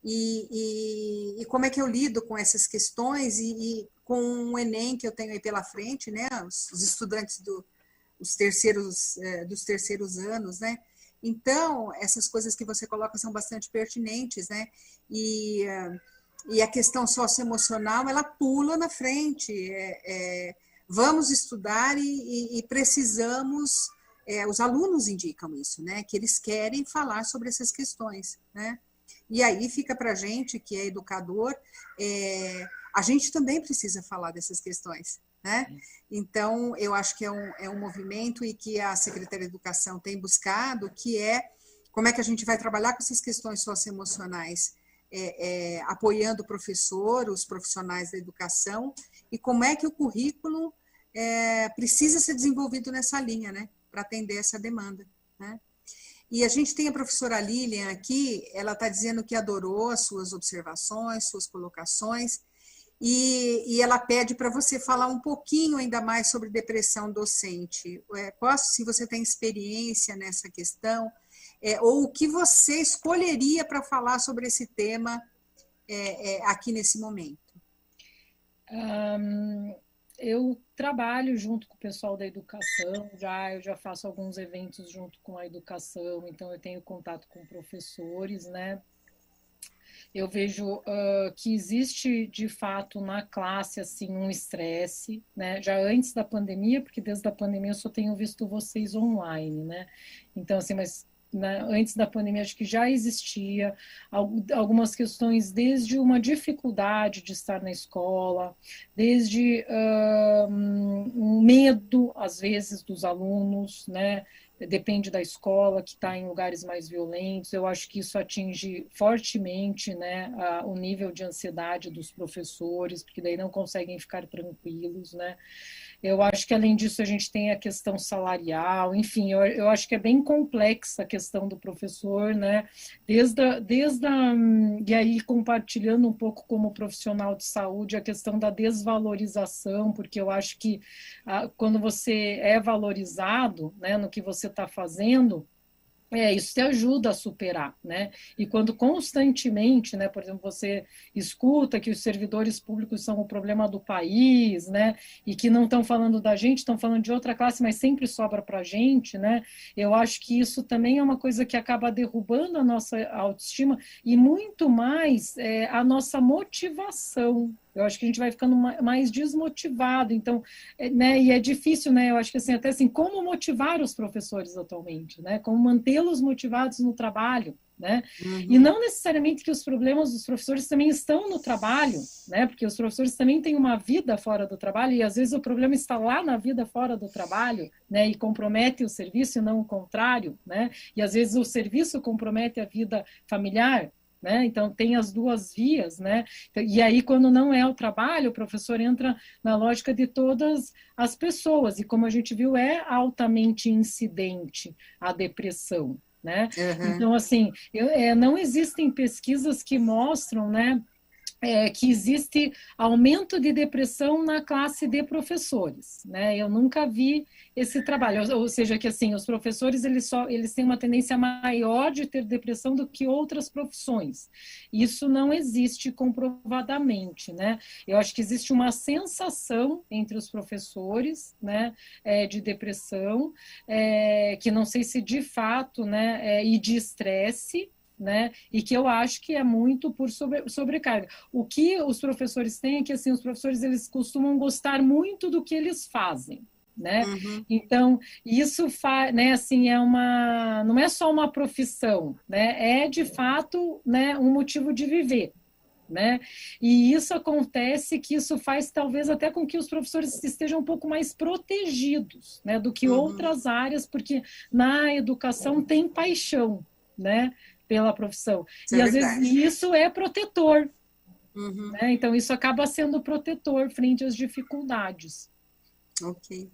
e como é que eu lido com essas questões, e com o Enem que eu tenho aí pela frente, né? Os estudantes dos terceiros anos, né? Então, essas coisas que você coloca são bastante pertinentes, né? E a questão socioemocional, ela pula na frente. Vamos estudar e precisamos, os alunos indicam isso, né? Que eles querem falar sobre essas questões, né? E aí fica para a gente, que é educador, a gente também precisa falar dessas questões, né? Então, eu acho que é um movimento e que a Secretaria de Educação tem buscado, que é como é que a gente vai trabalhar com essas questões socioemocionais, apoiando o professor, os profissionais da educação, e como é que o currículo precisa ser desenvolvido nessa linha, né? Para atender essa demanda, né? E a gente tem a professora Lilian aqui, ela está dizendo que adorou as suas observações, suas colocações, e ela pede para você falar um pouquinho ainda mais sobre depressão docente. Se você tem experiência nessa questão, ou o que você escolheria para falar sobre esse tema aqui nesse momento. Eu trabalho junto com o pessoal da educação, eu já faço alguns eventos junto com a educação, então eu tenho contato com professores, né? Eu vejo que existe, de fato, na classe, assim, um estresse, né? Já antes da pandemia, porque desde a pandemia eu só tenho visto vocês online, né? Então, assim, mas antes da pandemia, acho que já existia algumas questões, desde uma dificuldade de estar na escola, desde um medo, às vezes, dos alunos, né? Depende da escola, que está em lugares mais violentos. Eu acho que isso atinge fortemente, né, o nível de ansiedade dos professores, porque daí não conseguem ficar tranquilos, né? Eu acho que, além disso, a gente tem a questão salarial, enfim, eu acho que é bem complexa a questão do professor, né? E aí, compartilhando um pouco como profissional de saúde, a questão da desvalorização, porque eu acho que quando você é valorizado, né, no que você está fazendo, isso te ajuda a superar, né? E quando constantemente, né, por exemplo, você escuta que os servidores públicos são o problema do país, né, e que não estão falando da gente, estão falando de outra classe, mas sempre sobra para a gente, né? Eu acho que isso também é uma coisa que acaba derrubando a nossa autoestima e muito mais a nossa motivação. Eu acho que a gente vai ficando mais desmotivado, então, né, e é difícil, né, eu acho que assim, até assim, como motivar os professores atualmente, né, como mantê-los motivados no trabalho, né, e não necessariamente que os problemas dos professores também estão no trabalho, né, porque os professores também têm uma vida fora do trabalho, e às vezes o problema está lá na vida fora do trabalho, né, e compromete o serviço e não o contrário, né, e às vezes o serviço compromete a vida familiar, né? Então tem as duas vias, né? E aí, quando não é o trabalho, o professor entra na lógica de todas as pessoas, e como a gente viu, é altamente incidente a depressão, né? Então, assim, não existem pesquisas que mostram, né, que existe aumento de depressão na classe de professores, né? Eu nunca vi esse trabalho, ou seja, que assim, os professores eles têm uma tendência maior de ter depressão do que outras profissões. Isso não existe comprovadamente, né? Eu acho que existe uma sensação entre os professores, né, de depressão, que não sei se de fato, né, e de estresse, né? E que eu acho que é muito por sobrecarga. O que os professores têm é que assim, os professores eles costumam gostar muito do que eles fazem, né? Uhum. Então, isso faz, né, assim, não é só uma profissão, né? É de fato, né, um motivo de viver. Né? E isso acontece que isso faz talvez até com que os professores estejam um pouco mais protegidos, né, do que Uhum. outras áreas, porque na educação tem paixão, né, pela profissão. Isso E é às vezes verdade. isso é protetor, Uhum. né? Então isso acaba sendo protetor frente às dificuldades. Ok.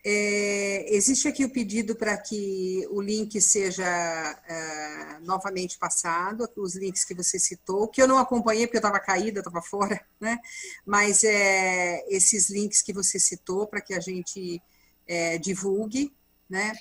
Existe aqui o pedido para que o link seja novamente passado, os links que você citou, que eu não acompanhei porque eu estava caída, estava fora, né? Mas esses links que você citou para que a gente divulgue, né?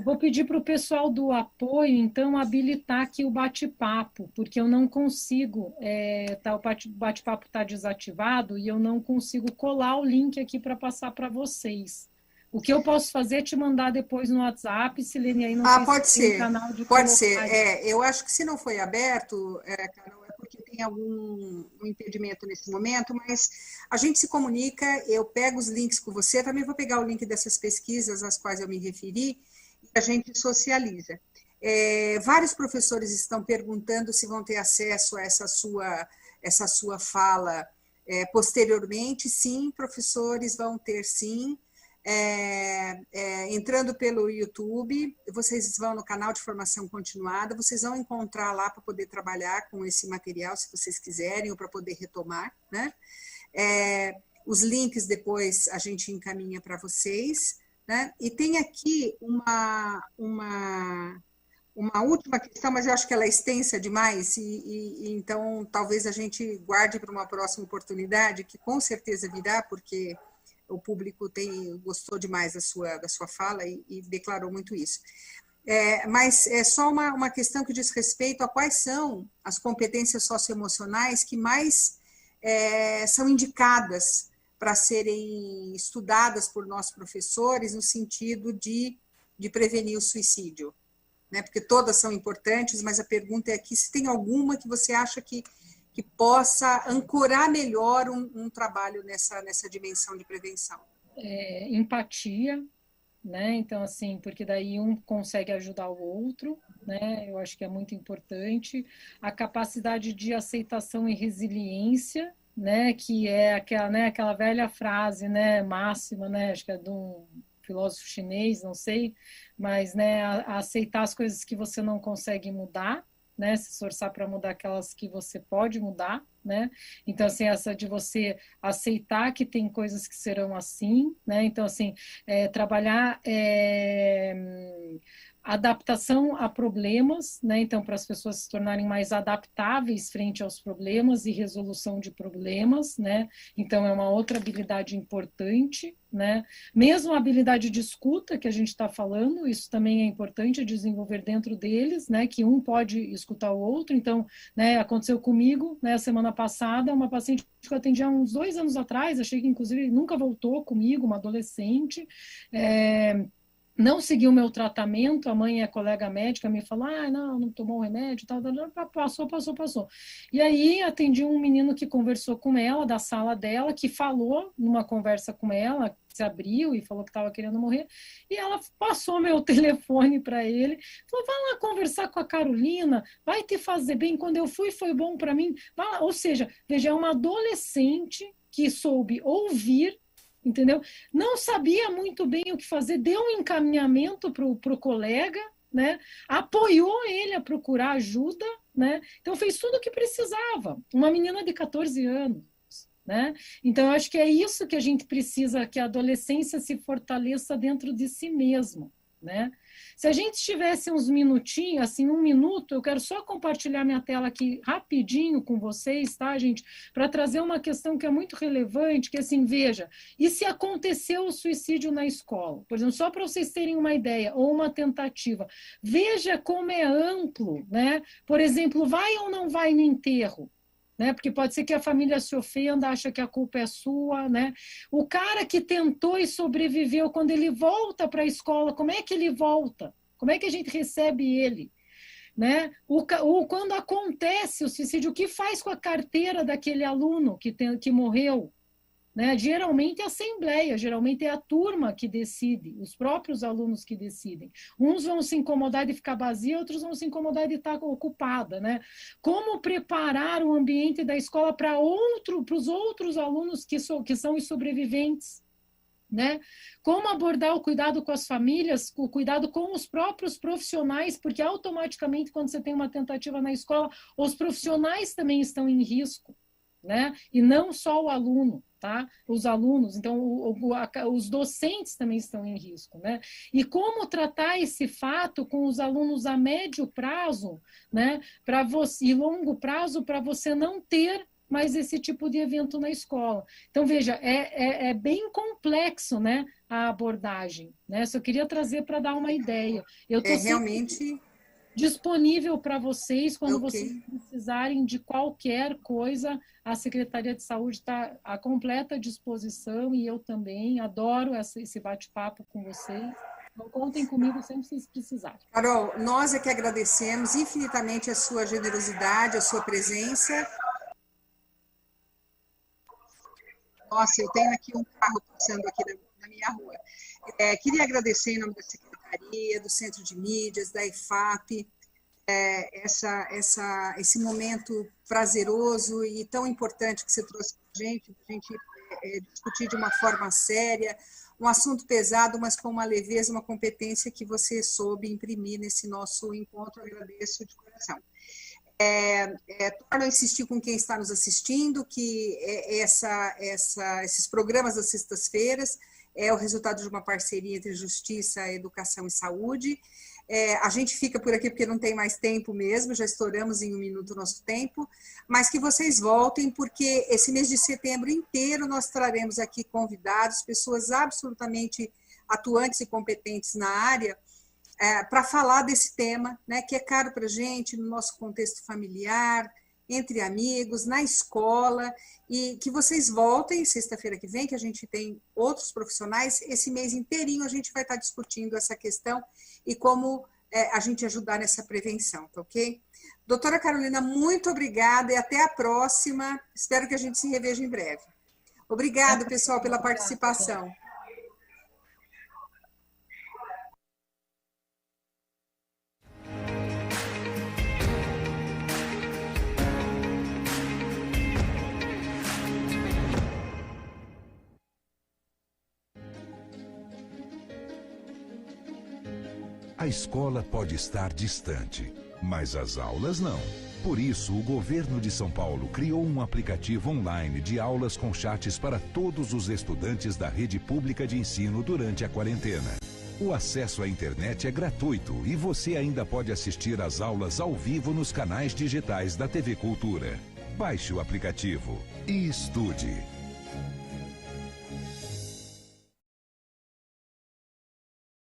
Vou pedir para o pessoal do apoio, então, habilitar aqui o bate-papo, porque eu não consigo, o bate-papo está desativado e eu não consigo colar o link aqui para passar para vocês. O que eu posso fazer é te mandar depois no WhatsApp, Silene, aí não sei se Pode tem um ser, canal de pode ser. colocar isso. Eu acho que se não foi aberto, Carol, é porque tem algum um impedimento nesse momento, mas a gente se comunica, eu pego os links com você, também vou pegar o link dessas pesquisas às quais eu me referi, e a gente socializa. Vários professores estão perguntando se vão ter acesso a essa sua fala posteriormente. Sim, professores vão ter sim. Entrando pelo YouTube, vocês vão no canal de formação continuada, vocês vão encontrar lá para poder trabalhar com esse material, se vocês quiserem, ou para poder retomar, né? Os links depois a gente encaminha para vocês, né? E tem aqui uma última questão, mas eu acho que ela é extensa demais, e então talvez a gente guarde para uma próxima oportunidade, que com certeza virá, porque o público gostou demais da sua fala e declarou muito isso. Mas é só uma questão que diz respeito a quais são as competências socioemocionais que mais são indicadas para serem estudadas por nós professores no sentido de prevenir o suicídio. Né? Porque todas são importantes, mas a pergunta é aqui se tem alguma que você acha que possa ancorar melhor um trabalho nessa dimensão de prevenção. Empatia, né? Então, assim, porque daí um consegue ajudar o outro, né? Eu acho que é muito importante. A capacidade de aceitação e resiliência, né? Que é aquela velha frase, né? Máxima, né? Acho que é de um filósofo chinês, não sei, mas, né? A aceitar as coisas que você não consegue mudar, né? Se esforçar para mudar aquelas que você pode mudar, né? Então, assim, essa de você aceitar que tem coisas que serão assim, né? Então, assim, trabalhar adaptação a problemas, né? Então, para as pessoas se tornarem mais adaptáveis frente aos problemas e resolução de problemas, né? Então, é uma outra habilidade importante, né? Mesmo a habilidade de escuta que a gente está falando, isso também é importante desenvolver dentro deles, né? Que um pode escutar o outro. Então, né? Aconteceu comigo, né? A semana passada, uma paciente que eu atendi há uns 2 anos atrás, achei que inclusive nunca voltou comigo, uma adolescente, não seguiu o meu tratamento, a mãe é colega médica, me falou, não tomou o remédio, tal, passou. E aí atendi um menino que conversou com ela, da sala dela, que falou numa conversa com ela, se abriu e falou que estava querendo morrer, e ela passou meu telefone para ele, falou, vai lá conversar com a Carolina, vai te fazer bem, quando eu fui foi bom para mim, vai lá. Ou seja, veja, é uma adolescente que soube ouvir, entendeu? Não sabia muito bem o que fazer, deu um encaminhamento para o colega, né? Apoiou ele a procurar ajuda, né? Então fez tudo o que precisava. Uma menina de 14 anos. Né? Então, eu acho que é isso que a gente precisa, que a adolescência se fortaleça dentro de si mesmo. Né? Se a gente tivesse uns minutinhos, assim, 1 minuto, eu quero só compartilhar minha tela aqui rapidinho com vocês, tá, gente? Para trazer uma questão que é muito relevante, que assim, veja, e se aconteceu o suicídio na escola? Por exemplo, só para vocês terem uma ideia, ou uma tentativa, veja como é amplo, né? Por exemplo, vai ou não vai no enterro? Né? Porque pode ser que a família se ofenda, acha que a culpa é sua, né? O cara que tentou e sobreviveu, quando ele volta para a escola, como é que ele volta? Como é que a gente recebe ele? Né? Quando acontece o suicídio, o que faz com a carteira daquele aluno que morreu? né? Geralmente é a assembleia, geralmente é a turma que decide, os próprios alunos que decidem. Uns vão se incomodar de ficar vazia, outros vão se incomodar de estar ocupada, né? Como preparar o ambiente da escola para os outros alunos que são os sobreviventes? Né? Como abordar o cuidado com as famílias, o cuidado com os próprios profissionais, porque automaticamente, quando você tem uma tentativa na escola, os profissionais também estão em risco, né? E não só o aluno, tá? Os alunos, então os docentes também estão em risco, né? E como tratar esse fato com os alunos a médio prazo, né? Para você, e longo prazo, para você não ter mais esse tipo de evento na escola. Então, veja, é bem complexo, né, a abordagem, né? Só queria trazer para dar uma ideia. Eu estou realmente disponível para vocês, quando vocês precisarem de qualquer coisa, a Secretaria de Saúde está à completa disposição, e eu também adoro esse bate-papo com vocês. Então, contem comigo sempre que vocês precisarem. Carol, nós é que agradecemos infinitamente a sua generosidade, a sua presença. Nossa, eu tenho aqui um carro passando aqui na minha rua. Queria agradecer em nome da Secretaria, do Centro de Mídias, da IFAP, esse momento prazeroso e tão importante que você trouxe para a gente discutir de uma forma séria, um assunto pesado, mas com uma leveza, uma competência que você soube imprimir nesse nosso encontro. Eu agradeço de coração. Torno a insistir com quem está nos assistindo que esses programas das sextas-feiras é o resultado de uma parceria entre Justiça, Educação e Saúde. A gente fica por aqui porque não tem mais tempo mesmo, já estouramos em 1 minuto o nosso tempo, mas que vocês voltem, porque esse mês de setembro inteiro nós traremos aqui convidados, pessoas absolutamente atuantes e competentes na área, para falar desse tema, né, que é caro para a gente, no nosso contexto familiar, entre amigos, na escola, e que vocês voltem sexta-feira que vem, que a gente tem outros profissionais, esse mês inteirinho a gente vai estar discutindo essa questão e como a gente ajudar nessa prevenção, tá ok? Doutora Carolina, muito obrigada e até a próxima, espero que a gente se reveja em breve. Obrigada, pessoal, pela participação. A escola pode estar distante, mas as aulas não. Por isso, o governo de São Paulo criou um aplicativo online de aulas com chats para todos os estudantes da rede pública de ensino durante a quarentena. O acesso à internet é gratuito e você ainda pode assistir às aulas ao vivo nos canais digitais da TV Cultura. Baixe o aplicativo e estude.